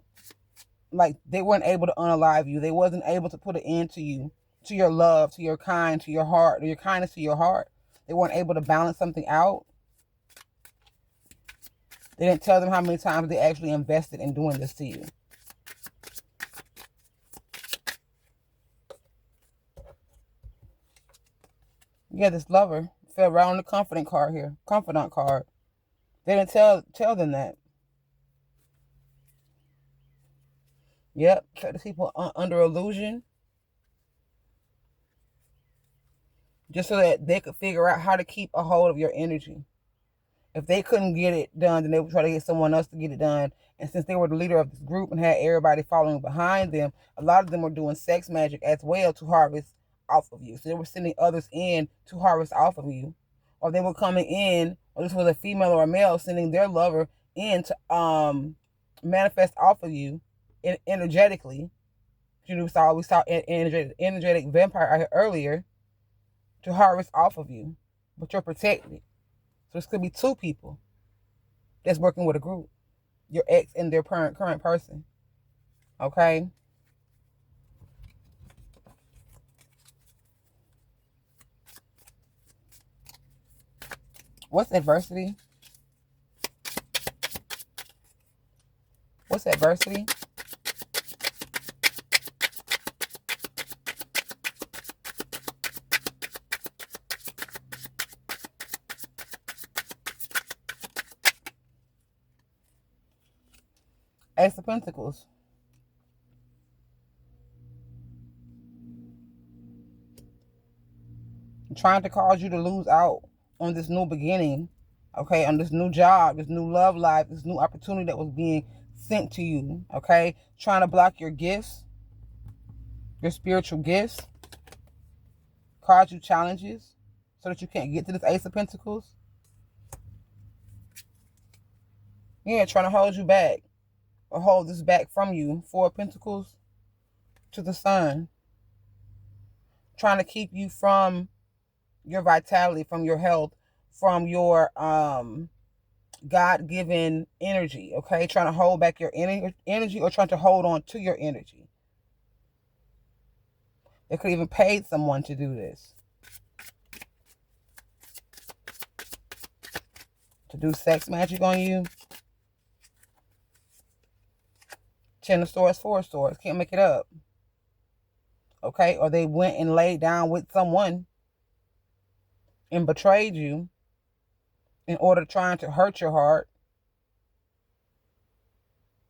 like, they weren't able to unalive you. They wasn't able to put an end to you, to your love, to your kind, to your heart, to your kindness to your heart. They weren't able to balance something out. They didn't tell them how many times they actually invested in doing this to you. Yeah, this Lover fell right on the confidant card here. Confidant card. They didn't tell them that. Yep, kept the people under illusion. Just so that they could figure out how to keep a hold of your energy. If they couldn't get it done, then they would try to get someone else to get it done. And since they were the leader of this group and had everybody following behind them, a lot of them were doing sex magic as well to harvest off of you. So they were sending others in to harvest off of you. Or they were coming in, or this was a female or a male, sending their lover in to manifest off of you energetically. We saw energetic vampire out here earlier to harvest off of you. But you're protected. So this could be 2 people that's working with a group. Your ex and their current person. Okay? What's adversity? What's adversity? Pentacles. Trying to cause you to lose out on this new beginning, okay, on this new job, this new love life, this new opportunity that was being sent to you, okay, trying to block your gifts, your spiritual gifts, cause you challenges so that you can't get to this Ace of Pentacles. Yeah, trying to hold you back or hold this back from you. Four of Pentacles to the Sun. Trying to keep you from your vitality, from your health, from your God-given energy, okay? Trying to hold back your energy or trying to hold on to your energy. They could even pay someone to do this. To do sex magic on you. Ten of Swords, Four of Swords. Can't make it up. Okay? Or they went and laid down with someone and betrayed you in order trying to hurt your heart.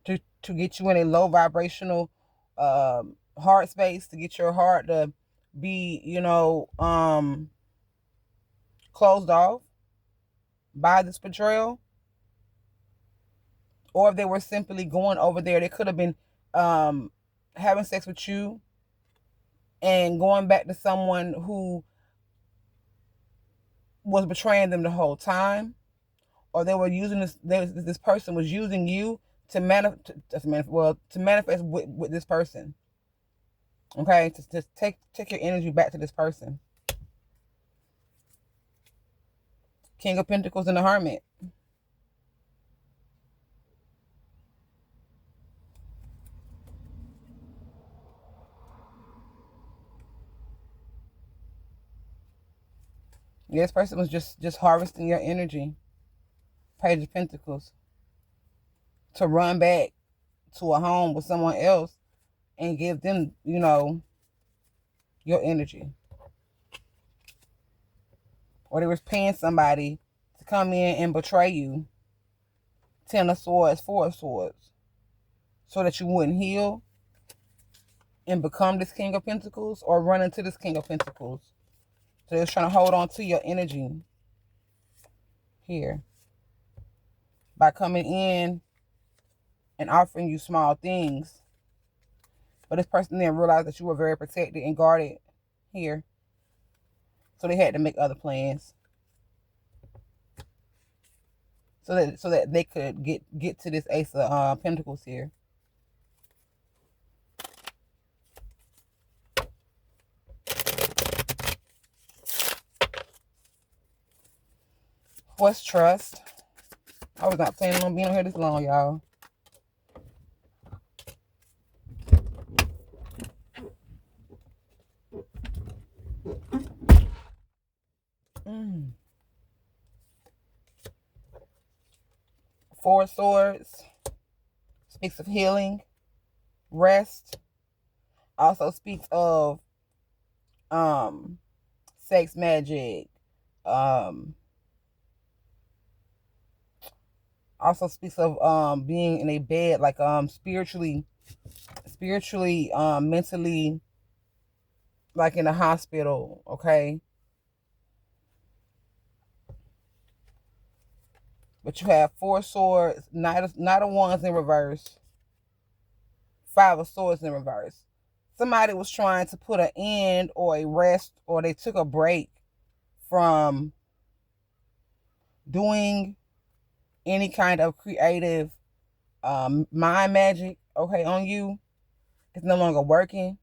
To get you in a low vibrational heart space. To get your heart to be, closed off by this betrayal. Or if they were simply going over there, they could have been having sex with you and going back to someone who was betraying them the whole time. Or they were using this person was using you to manifest with this person. Okay, to take your energy back to this person. King of Pentacles and the Hermit. Yeah, this person was just harvesting your energy. Page of Pentacles. To run back to a home with someone else and give them, your energy. Or they was paying somebody to come in and betray you. Ten of Swords, Four of Swords. So that you wouldn't heal and become this King of Pentacles or run into this King of Pentacles. So they was trying to hold on to your energy here by coming in and offering you small things. But this person didn't realize that you were very protected and guarded here. So they had to make other plans. So that they could get to this Ace of Pentacles here. What's trust? I was not planning on being on here this long, y'all. Four of Swords speaks of healing, rest. Also speaks of sex magic. Also speaks of being in a bed, like spiritually, mentally, like in a hospital, okay? But you have Four Swords, Knight of Wands in reverse, Five of Swords in reverse. Somebody was trying to put an end or a rest, or they took a break from doing any kind of creative mind magic, okay, on you. It's no longer working.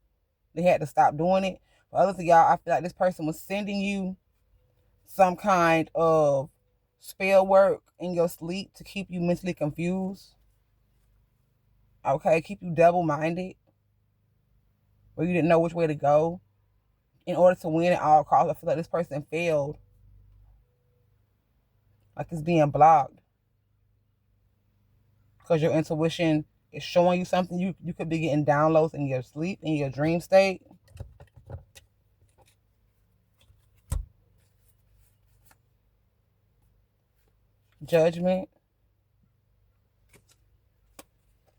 They had to stop doing it. For others of y'all, I feel like this person was sending you some kind of spell work in your sleep to keep you mentally confused. Okay, keep you double-minded, where you didn't know which way to go. In order to win at all costs, I feel like this person failed. Like it's being blocked. Because your intuition is showing you something. You could be getting downloads in your sleep, in your dream state. Judgment.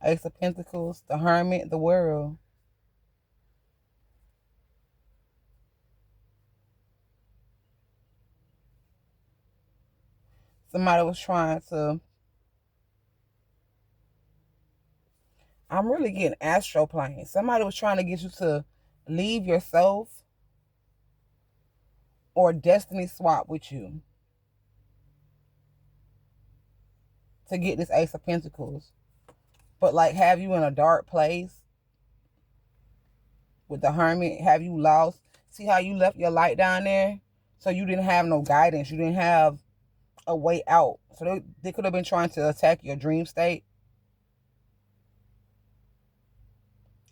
Ace of Pentacles, the Hermit, the World. Somebody was trying to... I'm really getting astral plane. Somebody was trying to get you to leave yourself or destiny swap with you to get this Ace of Pentacles. But like have you in a dark place with the Hermit, have you lost? See how you left your light down there? So you didn't have no guidance. You didn't have a way out. So they could have been trying to attack your dream state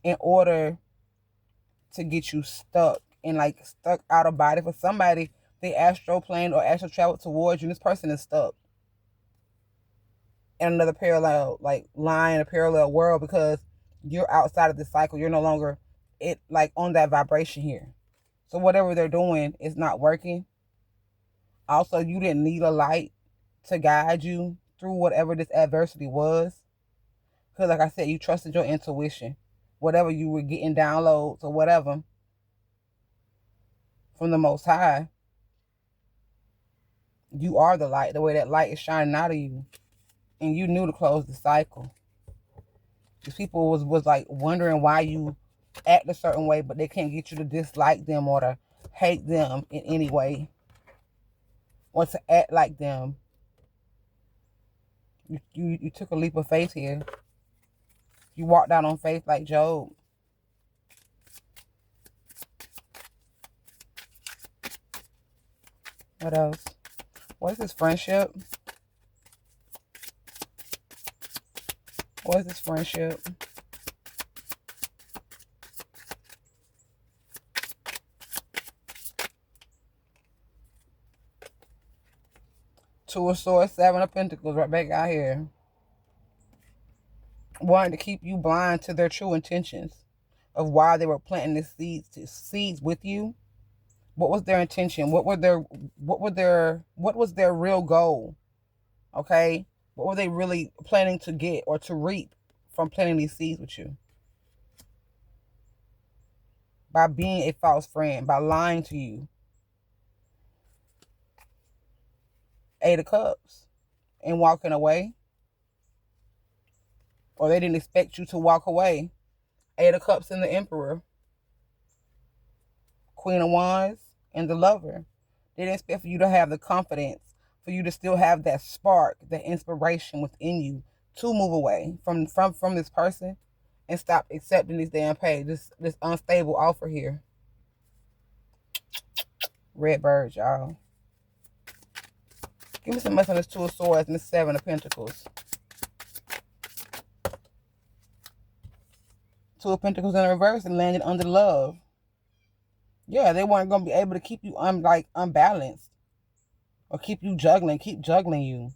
in order to get you stuck and like stuck out of body. For somebody, they astral plane or astral travel towards you. This person is stuck in another parallel like line, a parallel world, because you're outside of this cycle. You're no longer like on that vibration here. So whatever they're doing is not working. Also, you didn't need a light to guide you through whatever this adversity was. Because like I said, you trusted your intuition. Whatever you were getting downloads or whatever from the Most High, you are the light. The way that light is shining out of you. And you knew to close the cycle. These people was like wondering why you act a certain way, but they can't get you to dislike them or to hate them in any way. Or to act like them. You took a leap of faith here. You walked out on faith like Job. What else? What is this friendship? What is this friendship? Two of Swords, Seven of Pentacles, right back out here. Wanting to keep you blind to their true intentions of why they were planting these seeds with you. What was their intention? What was their real goal? Okay? What were they really planning to get or to reap from planting these seeds with you? By being a false friend, by lying to you. Eight of Cups and walking away. Or they didn't expect you to walk away. Eight of Cups and the Emperor. Queen of Wands and the Lover. They didn't expect for you to have the confidence, for you to still have that spark, that inspiration within you to move away from this person and stop accepting this damn pay, this unstable offer here. Red birds, y'all. Give me some mess on this Two of Swords and this Seven of Pentacles. Two of Pentacles in reverse and landed under love. Yeah, they weren't going to be able to keep you unbalanced. Or keep you juggling, keep juggling you.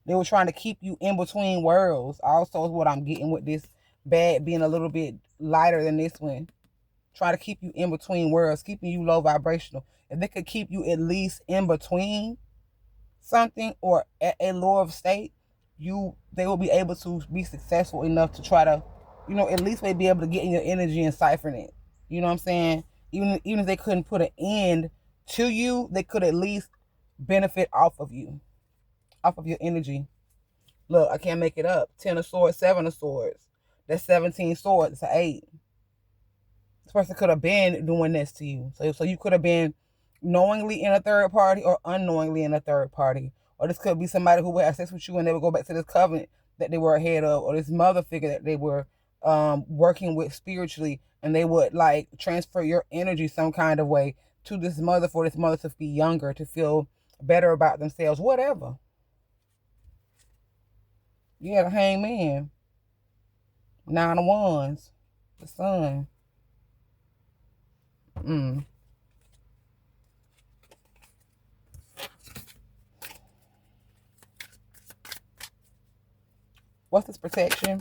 They were trying to keep you in between worlds. Also is what I'm getting with this bad being a little bit lighter than this one. Try to keep you in between worlds, keeping you low vibrational. If they could keep you at least in between something or at a lower state, they will be able to be successful enough to try to, at least they be able to get in your energy and siphon it. You know what I'm saying? Even if they couldn't put an end to you, they could at least benefit off of you, off of your energy. Look, I can't make it up. 10 of Swords, 7 of Swords. That's 17 swords. It's an 8. This person could have been doing this to you. So you could have been knowingly in a third party or unknowingly in a third party. Or this could be somebody who would have sex with you and they would go back to this covenant that they were ahead of, or this mother figure that they were working with spiritually, and they would like transfer your energy some kind of way to this mother for this mother to be younger, to feel better about themselves, whatever. You had a Hangman. 9 of Wands. The Sun. What's this protection?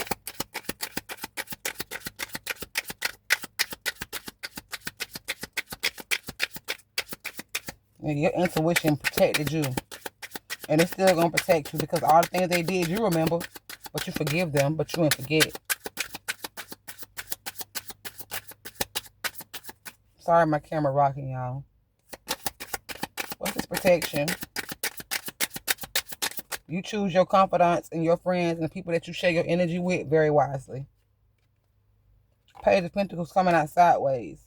And your intuition protected you And they're still going to protect you because all the things they did, you remember. But you forgive them, but you ain't forget. Sorry, my camera rocking, y'all. What's this protection? You choose your confidants and your friends and the people that you share your energy with very wisely. Page of Pentacles coming out sideways.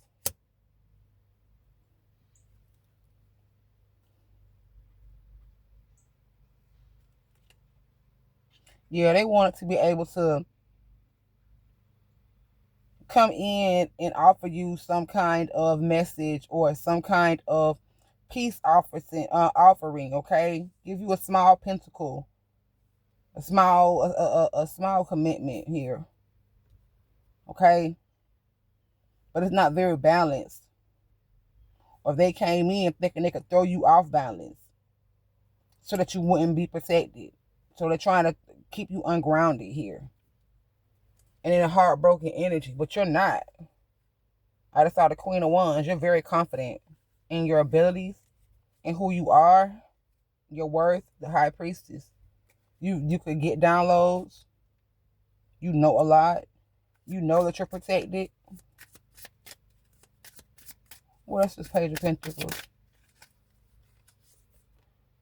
Yeah, they want to be able to come in and offer you some kind of message or some kind of peace offering, okay? Give you a small pentacle, a small commitment here, okay? But it's not very balanced. Or they came in thinking they could throw you off balance so that you wouldn't be protected. So they're trying to keep you ungrounded here and in a heartbroken energy, but you're not. I just saw the Queen of Wands. You're very confident in your abilities and who you are, your worth, the High Priestess. You could get downloads. You know a lot. You know that you're protected. What else is Page of Pentacles?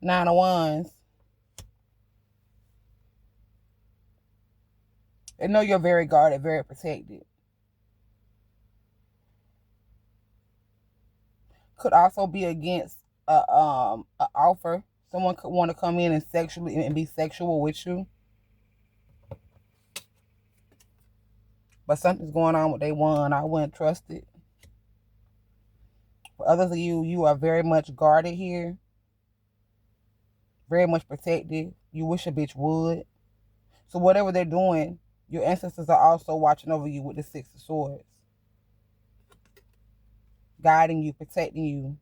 Nine of Wands. They know you're very guarded, very protected. Could also be against a offer. Someone could want to come in and sexually and be sexual with you. But something's going on with they one. I wouldn't trust it. For others of you, you are very much guarded here. Very much protected. You wish a bitch would. So whatever they're doing, your ancestors are also watching over you with the Six of Swords. Guiding you, protecting you.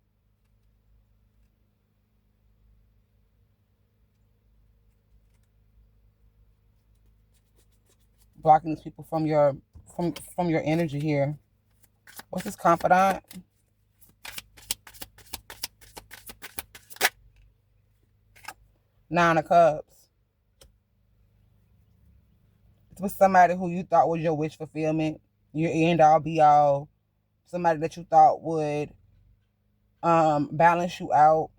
Blocking these people from your energy here. What's this confidant? Nine of Cups. It's with somebody who you thought was your wish fulfillment, your end all be all. Somebody that you thought would balance you out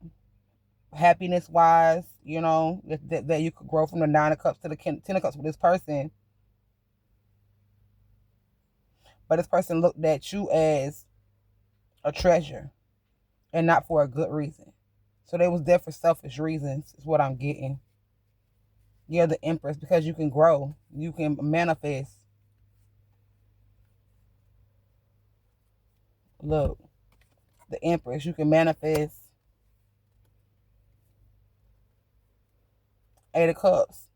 happiness wise, you know, that you could grow from the Nine of Cups to the Ten of Cups with this person. But this person looked at you as a treasure and not for a good reason. So they was there for selfish reasons is what I'm getting. You're the Empress because you can grow. You can manifest. Look, the Empress, you can manifest. Eight of Cups.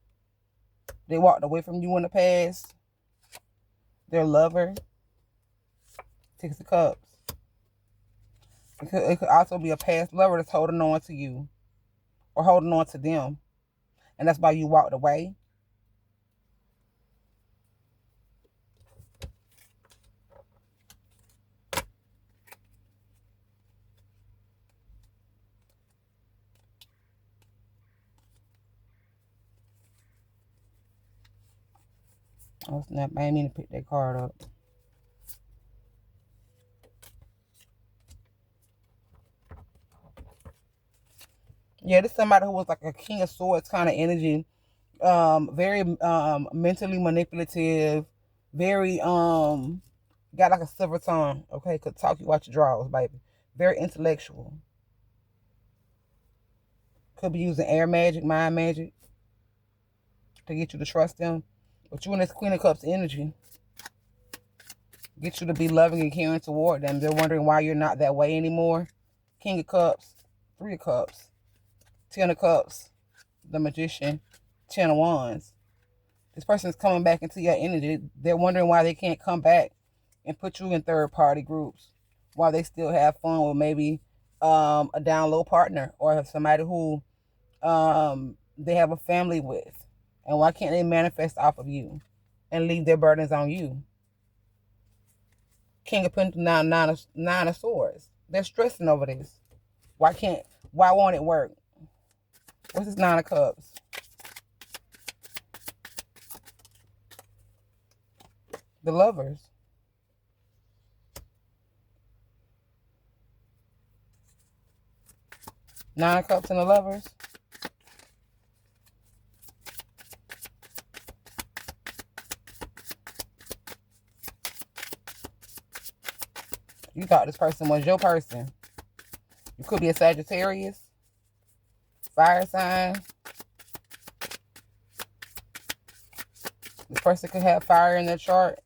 They walked away from you in the past. Their lover. Six of Cups. It could also be a past lover that's holding on to you or holding on to them. And that's why you walked away. Oh snap, I didn't mean to pick that card up. Yeah, this is somebody who was like a King of Swords kind of energy. Very mentally manipulative, very got like a silver tongue, okay? Could talk you out your drawers, baby. Very intellectual. Could be using air magic, mind magic to get you to trust them. But you and this Queen of Cups energy get you to be loving and caring toward them. They're wondering why you're not that way anymore. King of Cups, Three of Cups, Ten of Cups, the Magician, Ten of Wands. This person is coming back into your energy. They're wondering why they can't come back and put you in third-party groups while they still have fun with maybe a down low partner or somebody who they have a family with. And why can't they manifest off of you and leave their burdens on you? King of Pentacles, nine of Swords. They're stressing over this. Why won't it work? What's this Nine of Cups? The Lovers. Nine of Cups and the Lovers. You thought this person was your person. You could be a Sagittarius, fire sign. This person could have fire in their chart.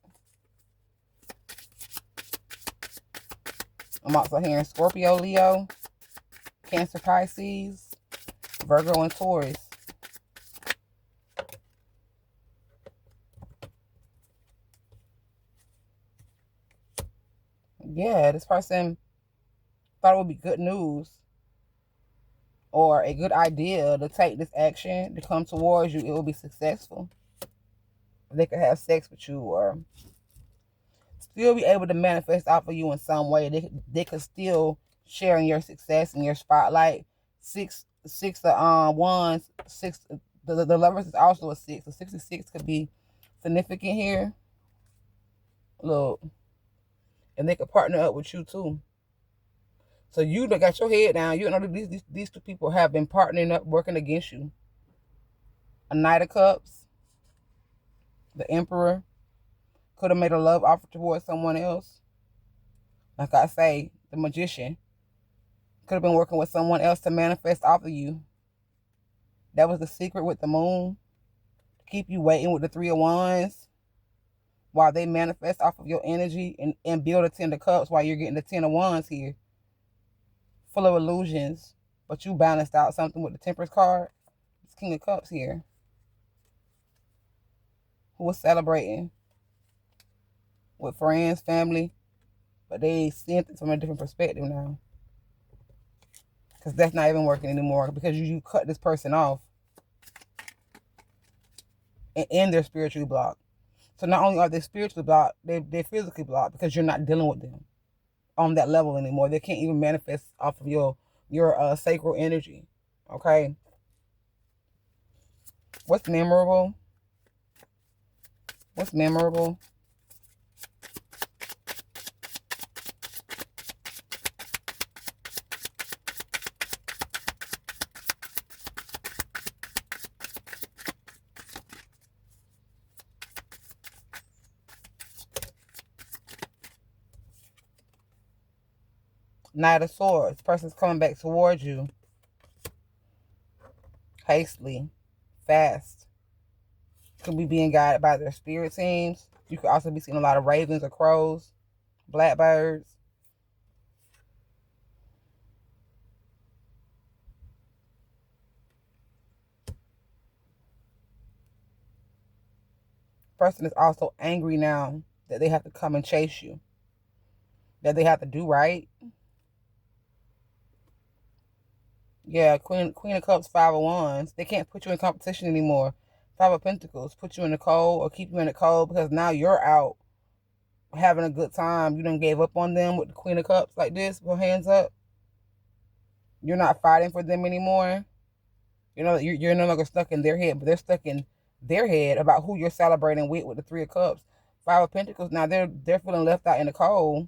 I'm also hearing Scorpio, Leo, Cancer, Pisces, Virgo, and Taurus. Yeah, this person thought it would be good news or a good idea to take this action to come towards you. It will be successful. They could have sex with you or still be able to manifest off of you in some way. They could still share in your success and your spotlight. Six of wands, the Lovers is also a 6. So 66 could be significant here. Look. And they could partner up with you too. So you done got your head down. You know these two people have been partnering up, working against you. A Knight of Cups, the Emperor, could have made a love offer towards someone else. Like I say, the Magician could have been working with someone else to manifest off of you. That was the secret with the Moon. To keep you waiting with the Three of Wands while they manifest off of your energy and build a Ten of Cups while you're getting the Ten of Wands here. Full of illusions, but you balanced out something with the Temperance card. It's King of Cups here. Who was celebrating with friends, family, but they see it from a different perspective now. Because that's not even working anymore because you cut this person off and they're spiritually blocked. So not only are they spiritually blocked, they're physically blocked because you're not dealing with them on that level anymore. They can't even manifest off of your sacral energy. Okay? What's memorable? What's memorable? Knight of Swords. This person's coming back towards you. Hastily. Fast. Could be being guided by their spirit teams. You could also be seeing a lot of ravens or crows. Blackbirds. Person is also angry now that they have to come and chase you. That they have to do right. Yeah, Queen of Cups, Five of Wands. They can't put you in competition anymore. Five of Pentacles, put you in the cold or keep you in the cold because now you're out having a good time. You done gave up on them with the Queen of Cups like this, with hands up. You're not fighting for them anymore. You know, you're no longer stuck in their head, but they're stuck in their head about who you're celebrating with the Three of Cups. Five of Pentacles, now they're feeling left out in the cold.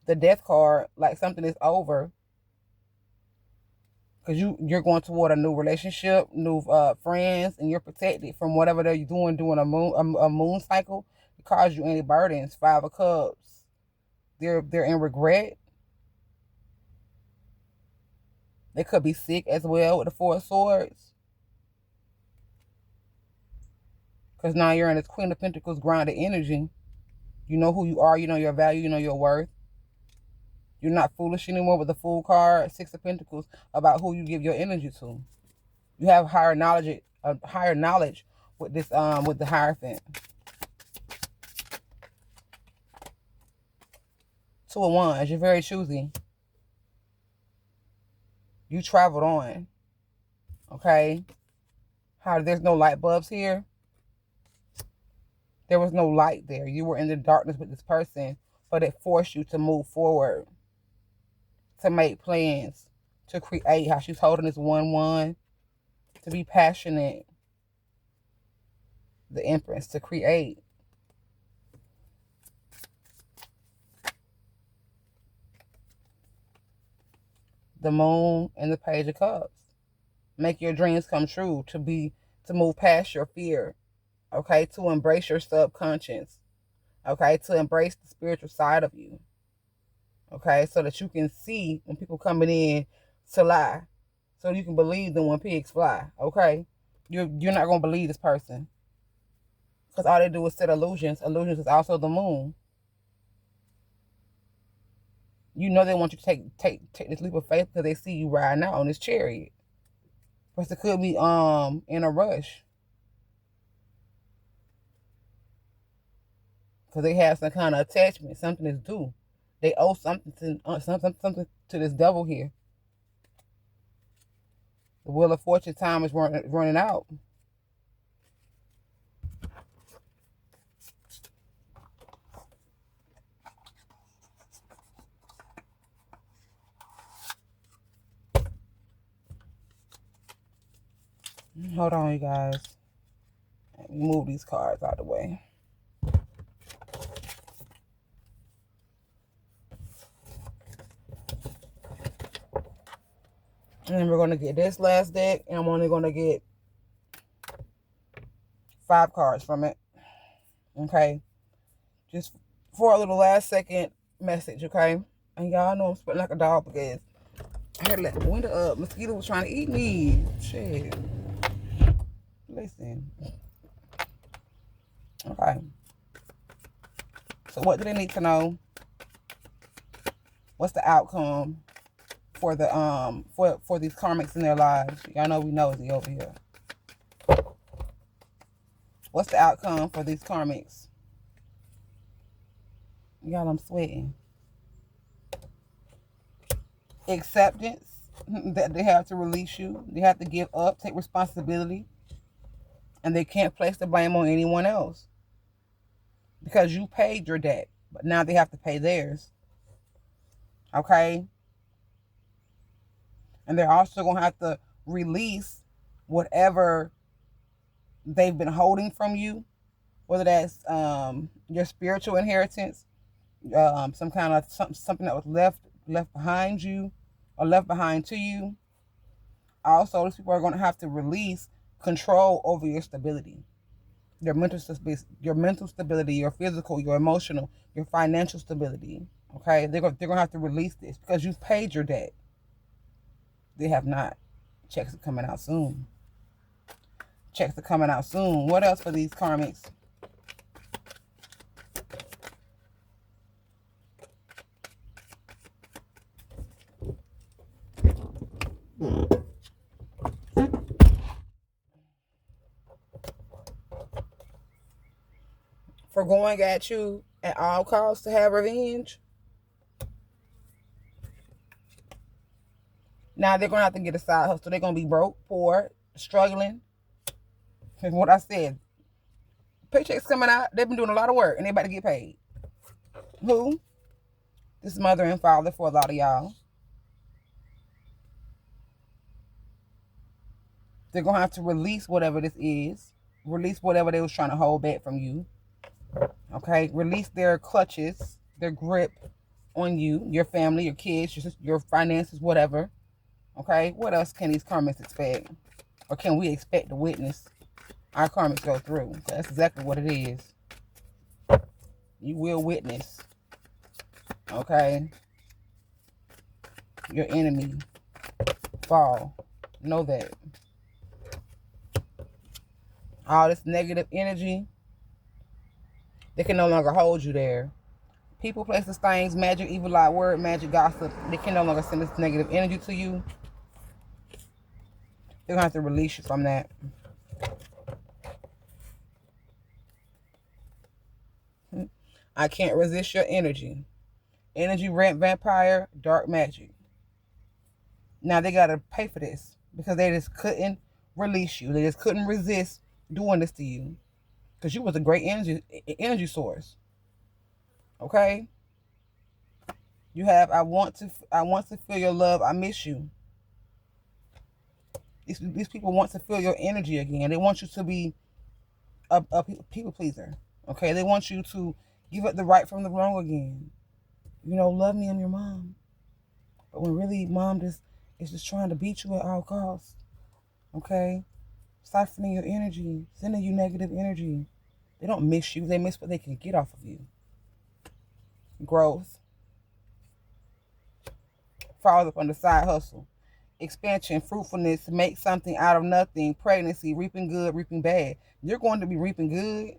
The Death card, like something is over. Because you're going toward a new relationship, new friends, and you're protected from whatever they're doing a moon cycle to cause you any burdens. Five of Cups. They're in regret. They could be sick as well with the Four of Swords. Because now you're in this Queen of Pentacles grounded energy. You know who you are. You know your value. You know your worth. You're not foolish anymore with the Fool card, Six of Pentacles, about who you give your energy to. You have higher knowledge with this with the Hierophant. Two of Wands. You're very choosy. You traveled on. Okay? How there's no light bulbs here. There was no light there. You were in the darkness with this person, but it forced you to move forward, to make plans, to create, how she's holding this 1-1, to be passionate. The Empress, to create. The Moon and the Page of Cups. Make your dreams come true, to move past your fear, okay? To embrace your subconscious, okay? To embrace the spiritual side of you, okay? So that you can see when people coming in to lie, so you can believe them when pigs fly, okay? You're not going to believe this person, because all they do is set illusions. Illusions is also the moon. You know they want you to take this leap of faith because they see you riding out on this chariot. Person could be in a rush because they have some kind of attachment. Something is due. They owe something to this devil here. The Wheel of Fortune time is running out. Hold on, you guys. Let me move these cards out of the way. And then we're going to get this last deck, and I'm only going to get 5 cards from it. Okay? Just for a little last second message, okay? And y'all know I'm spitting like a dog because I had to let the window up. Mosquito was trying to eat me. Shit. Listen. Okay. So what do they need to know? What's the outcome for the for these karmics in their lives? Y'all know we nosy over here. What's the outcome for these karmics? Y'all, I'm sweating. Acceptance that they have to release you. They have to give up, take responsibility. And they can't place the blame on anyone else. Because you paid your debt. But now they have to pay theirs. Okay? And they're also going to have to release whatever they've been holding from you. Whether that's your spiritual inheritance. Some kind of something that was left behind you. Or left behind to you. Also, these people are going to have to release control over your stability. Your mental stability, your physical, your emotional, your financial stability. Okay? They're going to have to release this because you've paid your debt. They have not. Checks are coming out soon. Checks are coming out soon. What else for these karmics? For going at you at all costs to have revenge. Now they're going to have to get a side hustle. They're going to be broke, poor, struggling. And what I said, paychecks coming out. They've been doing a lot of work and they're about to get paid. Who? This is mother and father for a lot of y'all. They're going to have to release whatever this is. Release whatever they was trying to hold back from you. Okay? Release their clutches, their grip on you, your family, your kids, your finances, whatever. Okay? What else can these karmics expect? Or can we expect to witness our karmics go through? That's exactly what it is. You will witness. Okay? Your enemy fall. Know that. All this negative energy, they can no longer hold you there. People, places, things, magic, evil eye, word, magic, gossip, they can no longer send this negative energy to you. They're going to have to release you from that. I can't resist your energy. Energy, rent, vampire, dark magic. Now they got to pay for this because they just couldn't release you. They just couldn't resist doing this to you because you was a great energy source. Okay? You have, I want to feel your love. I miss you. These people want to feel your energy again. They want you to be a people pleaser. Okay, they want you to give up the right from the wrong again. You know, love me, I'm your mom. But when really mom is just trying to beat you at all costs. Okay? Siphoning your energy, sending you negative energy. They don't miss you. They miss what they can get off of you. Growth. Falls up on the side hustle. Expansion, fruitfulness, make something out of nothing. Pregnancy, reaping good, reaping bad. You're going to be reaping good,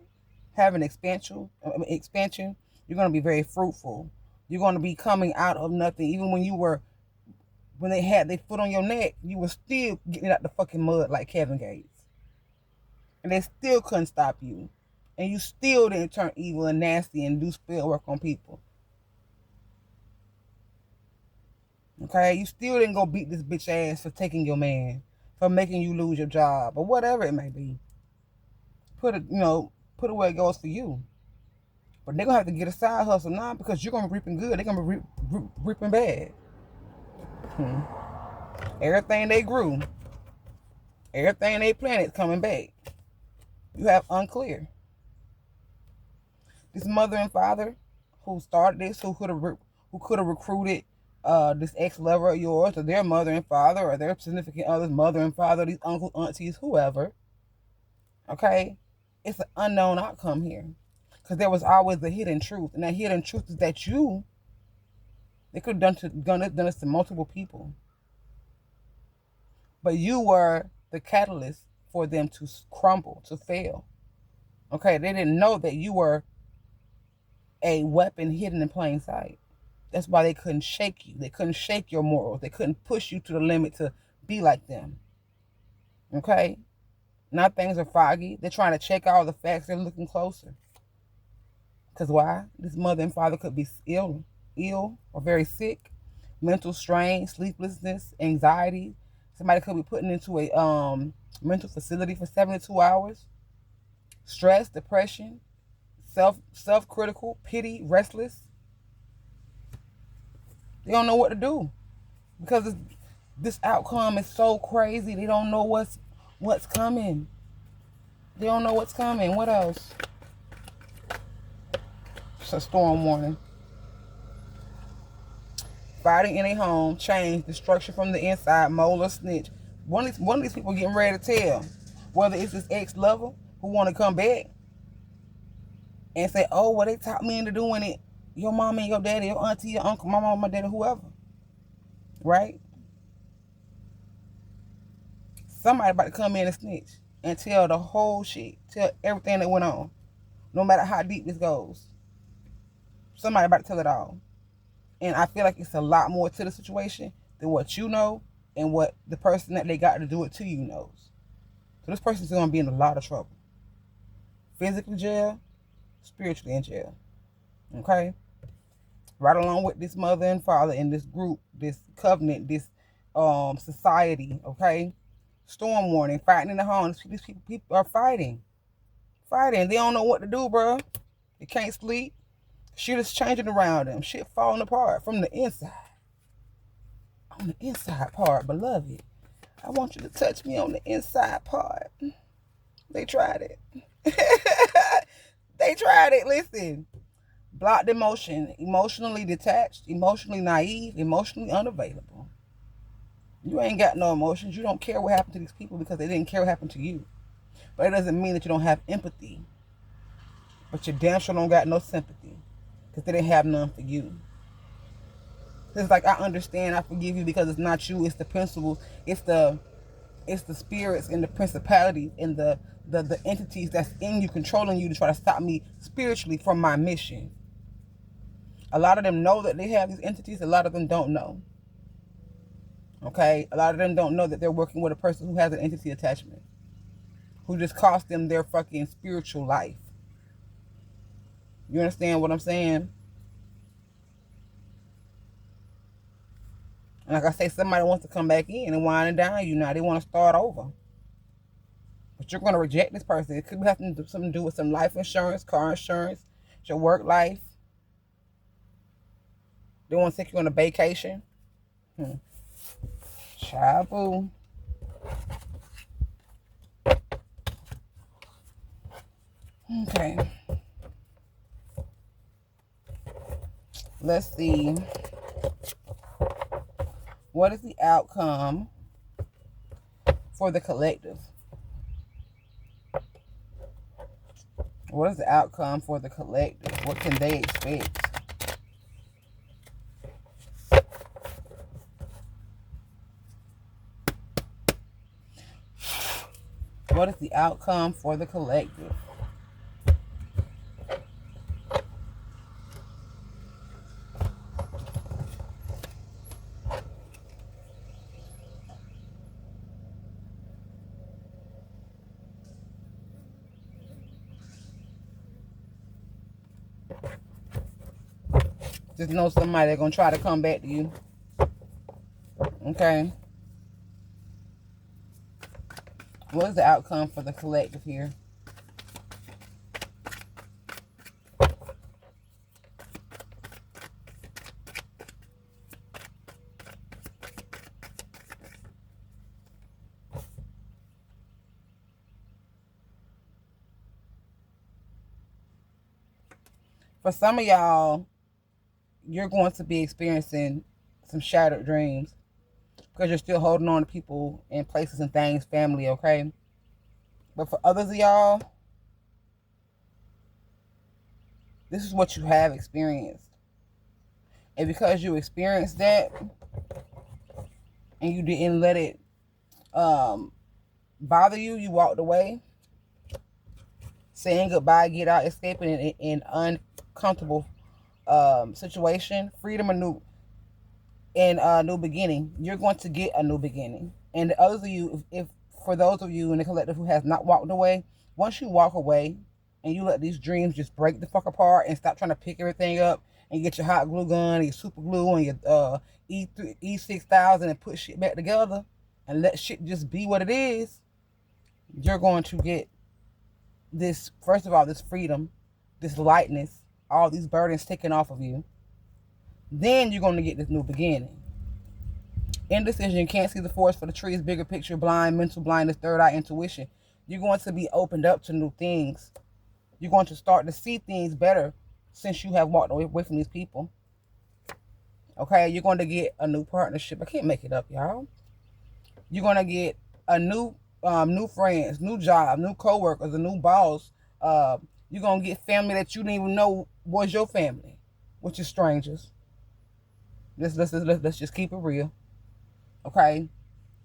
having expansion. You're going to be very fruitful. You're going to be coming out of nothing. Even when they had their foot on your neck, you were still getting out the fucking mud like Kevin Gates. And they still couldn't stop you. And you still didn't turn evil and nasty and do spell work on people. Okay? You still didn't go beat this bitch ass for taking your man, for making you lose your job, or whatever it may be. Put it where it goes for you. But they're going to have to get a side hustle now because you're going to be reaping good. They're going to be reaping bad. Everything they grew, everything they planted coming back. You have unclear. This mother and father who started this, who could have recruited this ex-lover of yours, or their mother and father, or their significant other's mother and father, these uncles, aunties, whoever. Okay? It's an unknown outcome here. Because there was always the hidden truth. And that hidden truth is that they could have done this to multiple people. But you were the catalyst for them to crumble, to fail. Okay? They didn't know that you were a weapon hidden in plain sight. That's why they couldn't shake you. They couldn't shake your morals. They couldn't push you to the limit to be like them. Okay? Now things are foggy. They're trying to check all the facts. They're looking closer. Because why? This mother and father could be ill or very sick. Mental strain, sleeplessness, anxiety. Somebody could be put into a mental facility for 72 hours. Stress, depression, self-critical, pity, restless. They don't know what to do because this outcome is so crazy. They don't know what's coming. They don't know what's coming. What else? It's a storm warning. Fighting in a home, change, destruction from the inside, mole or snitch. One of these people getting ready to tell. Whether it's this ex-lover who want to come back and say, oh, well, they talked me into doing it. Your mom and your daddy, your auntie, your uncle, my mom, my daddy, whoever. Right? Somebody about to come in and snitch and tell the whole shit. Tell everything that went on. No matter how deep this goes. Somebody about to tell it all. And I feel like it's a lot more to the situation than what you know and what the person that they got to do it to you knows. So this person's going to be in a lot of trouble. Physically jail, spiritually in jail. Okay? Right along with this mother and father in this group, this covenant, this society, okay? Storm warning, fighting in the home. These people are fighting. Fighting. They don't know what to do, bro. They can't sleep. Shit is changing around them. Shit falling apart from the inside. On the inside part, beloved. I want you to touch me on the inside part. They tried it. They tried it. Listen. Blocked emotion. Emotionally detached. Emotionally naive. Emotionally unavailable. You ain't got no emotions. You don't care what happened to these people because they didn't care what happened to you. But it doesn't mean that you don't have empathy. But you damn sure don't got no sympathy. Because they didn't have none for you. It's like, I understand, I forgive you because it's not you, it's the principles, it's the spirits and the principalities and the entities that's in you, controlling you to try to stop me spiritually from my mission. A lot of them know that they have these entities, a lot of them don't know. Okay? A lot of them don't know that they're working with a person who has an entity attachment. Who just cost them their fucking spiritual life. You understand what I'm saying? And like I say, somebody wants to come back in and wind and dine you now. They want to start over. But you're going to reject this person. It could have something to do with some life insurance, car insurance, your work life. They want to take you on a vacation. Child boo. Okay. Let's see. What is the outcome for the collective? What is the outcome for the collective? What can they expect? What is the outcome for the collective? Just know somebody that's going to try to come back to you. Okay. What is the outcome for the collective here? For some of y'all, you're going to be experiencing some shattered dreams because you're still holding on to people and places and things, family, okay? But for others of y'all, this is what you have experienced. And because you experienced that and you didn't let it bother you, you walked away, saying goodbye, get out, escaping in uncomfortable situation, freedom and a new beginning. You're going to get a new beginning. And the others of you, if for those of you in the collective who has not walked away, once you walk away and you let these dreams just break the fuck apart and stop trying to pick everything up and you get your hot glue gun and your super glue and your E6000 and put shit back together and let shit just be what it is, you're going to get this, first of all, this freedom, this lightness, all these burdens taken off of you. Then you're going to get this new beginning. Indecision, can't see the forest for the trees, bigger picture, blind, mental blindness, third eye intuition. You're going to be opened up to new things. You're going to start to see things better since you have walked away from these people. Okay, you're going to get a new partnership. I can't make it up, y'all. You're going to get a new friends, new job, new co-workers, a new boss. You're going to get family that you didn't even know was your family, which is strangers. Let's just keep it real. Okay,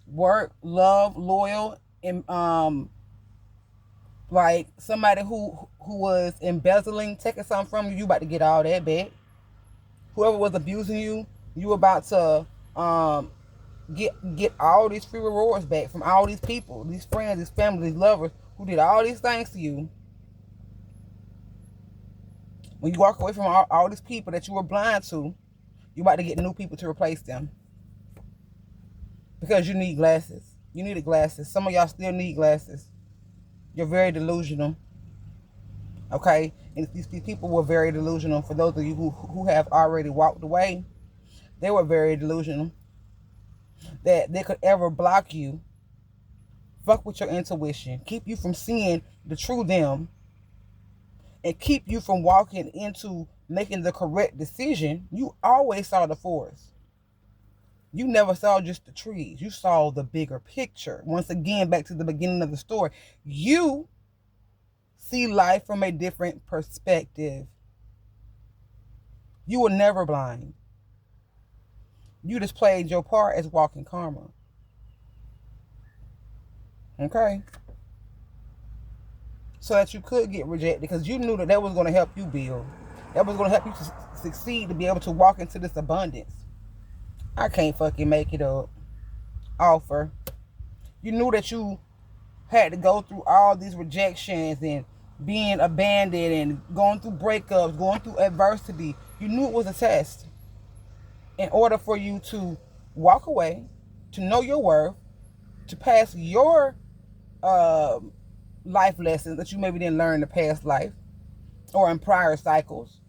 work, love, loyal, and like somebody who was embezzling, taking something from you, you about to get all that back. Whoever was abusing you, you about to get all these free rewards back from all these people, these friends, these families, these lovers who did all these things to you. When you walk away from all these people that you were blind to, you about to get new people to replace them. Because you need glasses. You needed glasses. Some of y'all still need glasses. You're very delusional. Okay? And these people were very delusional. For those of you who have already walked away, they were very delusional. That they could ever block you, fuck with your intuition, keep you from seeing the true them, and keep you from walking into making the correct decision. You always saw the forest. You never saw just the trees. You saw the bigger picture. Once again, back to the beginning of the story. You see life from a different perspective. You were never blind. You just played your part as walking karma. Okay? So that you could get rejected because you knew that was going to help you build. That was going to help you to succeed, to be able to walk into this abundance. I can't fucking make it up. Offer. You knew that you had to go through all these rejections and being abandoned and going through breakups, going through adversity. You knew it was a test. In order for you to walk away, to know your worth, to pass your life lessons that you maybe didn't learn in the past life or in prior cycles.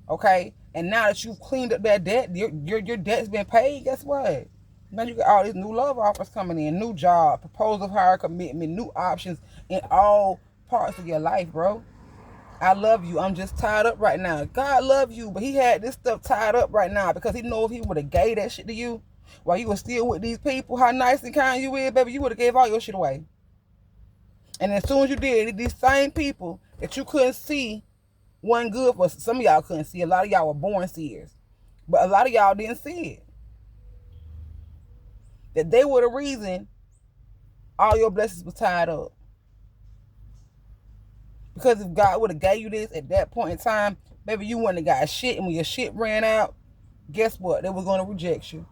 Okay? And now that you've cleaned up that debt, your debt's been paid, guess what? Now you got all these new love offers coming in, new job, proposal, hire, commitment, new options in all parts of your life, bro. I love you. I'm just tied up right now. God love you, but he had this stuff tied up right now because he know if he would have gave that shit to you while you were still with these people, how nice and kind you is, baby, you would have gave all your shit away. And as soon as you did, these same people that you couldn't see wasn't good for, some of y'all couldn't see. A lot of y'all were born seers. But a lot of y'all didn't see it. That they were the reason all your blessings were tied up. Because if God would have gave you this at that point in time, maybe you wouldn't have got shit. And when your shit ran out, guess what? They were going to reject you.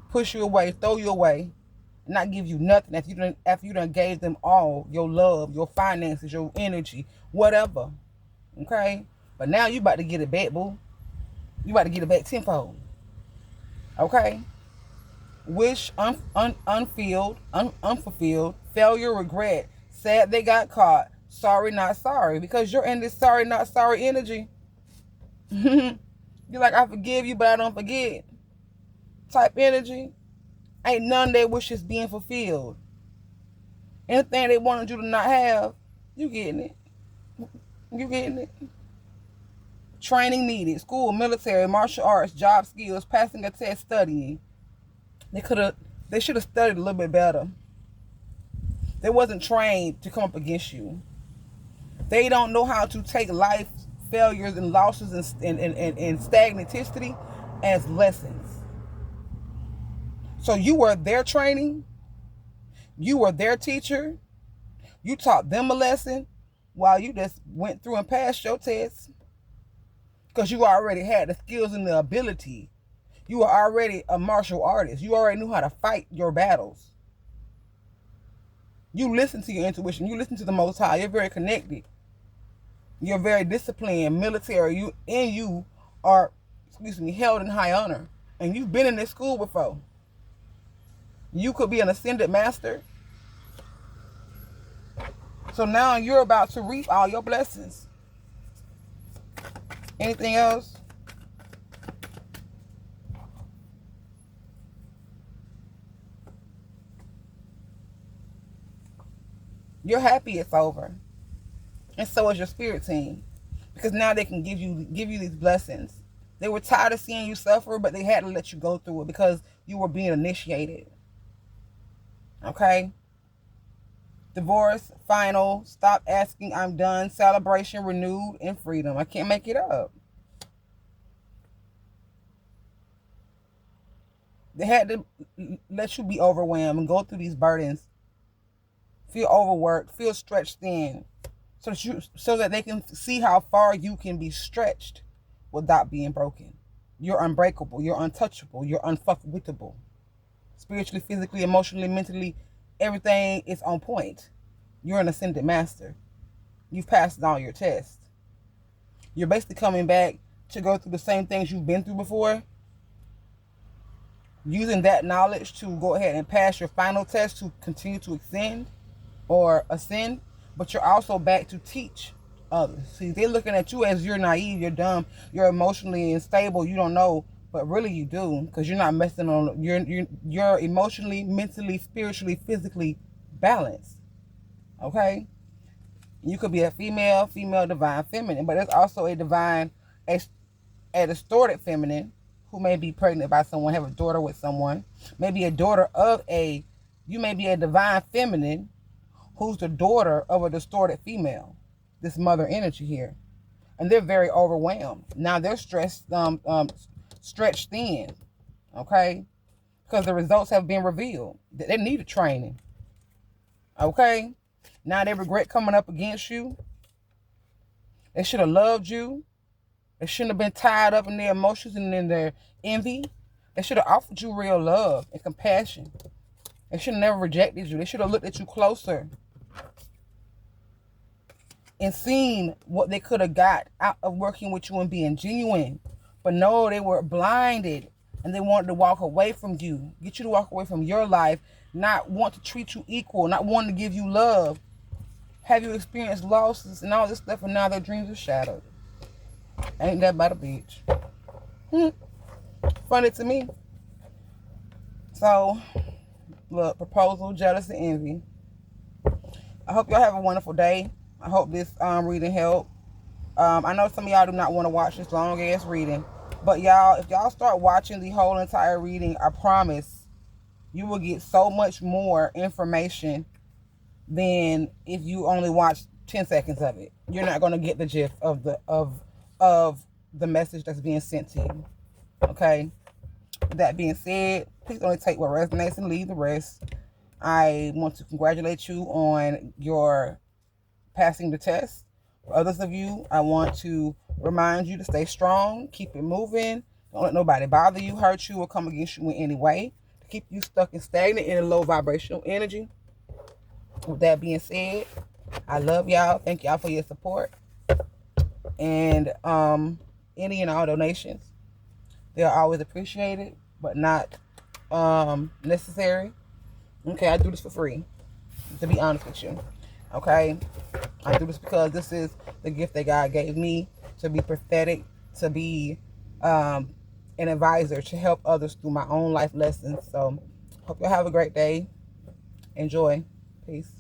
Push you away, throw you away, and not give you nothing after you done gave them all your love, your finances, your energy, whatever. Okay? But now you about to get it back, boo. You about to get it back tenfold. Okay? Wish unfulfilled, failure, regret, sad they got caught, sorry not sorry, because you're in this sorry not sorry energy. You're like, I forgive you, but I don't forget type energy. Ain't none of their wishes being fulfilled. Anything they wanted you to not have, you getting it. You getting it. Training needed, school, military, martial arts, job skills, passing a test, studying. They should have studied a little bit better. They wasn't trained to come up against you. They don't know how to take life failures and losses and stagnaticity as lessons. So you were their training. You were their teacher. You taught them a lesson while you just went through and passed your tests. Because you already had the skills and the ability. You were already a martial artist. You already knew how to fight your battles. You listen to your intuition. You listen to the Most High. You're very connected. You're very disciplined, military. You are, held in high honor. And you've been in this school before. You could be an ascended master. So now you're about to reap all your blessings. Anything else? You're happy it's over. And so is your spirit team. Because now they can give you these blessings. They were tired of seeing you suffer, but they had to let you go through it because you were being initiated. Okay? Divorce, final, stop asking, I'm done, celebration, renewed, and freedom. I can't make it up. They had to let you be overwhelmed and go through these burdens. Feel overworked, feel stretched thin. So that they can see how far you can be stretched without being broken. You're unbreakable. You're untouchable. You're unfuckwittable. Spiritually, physically, emotionally, mentally, everything is on point. You're an ascended master. You've passed all your tests. You're basically coming back to go through the same things you've been through before. Using that knowledge to go ahead and pass your final test to continue to ascend. But you're also back to teach others. See, they're looking at you as you're naive, you're dumb, you're emotionally unstable, you don't know, but really you do, because you're not messing on. You're emotionally, mentally, spiritually, physically balanced. Okay, you could be a female divine feminine, but there's also a distorted feminine who may be pregnant by someone, have a daughter with someone, maybe a daughter of you may be a divine feminine who's the daughter of a distorted female, this mother energy here. And they're very overwhelmed. Now they're stressed, stretched thin, okay? Because the results have been revealed. They need a training, okay? Now they regret coming up against you. They should have loved you. They shouldn't have been tied up in their emotions and in their envy. They should have offered you real love and compassion. They should have never rejected you. They should have looked at you closer and seen what they could have got out of working with you and being genuine. But no, they were blinded and they wanted to walk away from you, get you to walk away from your life, not want to treat you equal, not wanting to give you love, have you experienced losses and all this stuff, and now their dreams are shattered. Ain't that about a bitch? Funny to me. So, look, proposal, jealousy, envy. I hope y'all have a wonderful day. I hope this reading helped. I know some of y'all do not want to watch this long ass reading, but y'all, if y'all start watching the whole entire reading, I promise you will get so much more information than if you only watch 10 seconds of it. You're not going to get the gist of the message that's being sent to you. Okay? That being said, please only take what resonates and leave the rest. I want to congratulate you on your passing the test. For others of you, I want to remind you to stay strong, keep it moving. Don't let nobody bother you, hurt you, or come against you in any way to keep you stuck and stagnant in a low vibrational energy. With that being said, I love y'all. Thank y'all for your support. And any and all donations, they're always appreciated, but not necessary. Okay, I do this for free, to be honest with you. Okay, I do this because this is the gift that God gave me, to be prophetic, to be an advisor, to help others through my own life lessons. So hope y'all have a great day. Enjoy. Peace.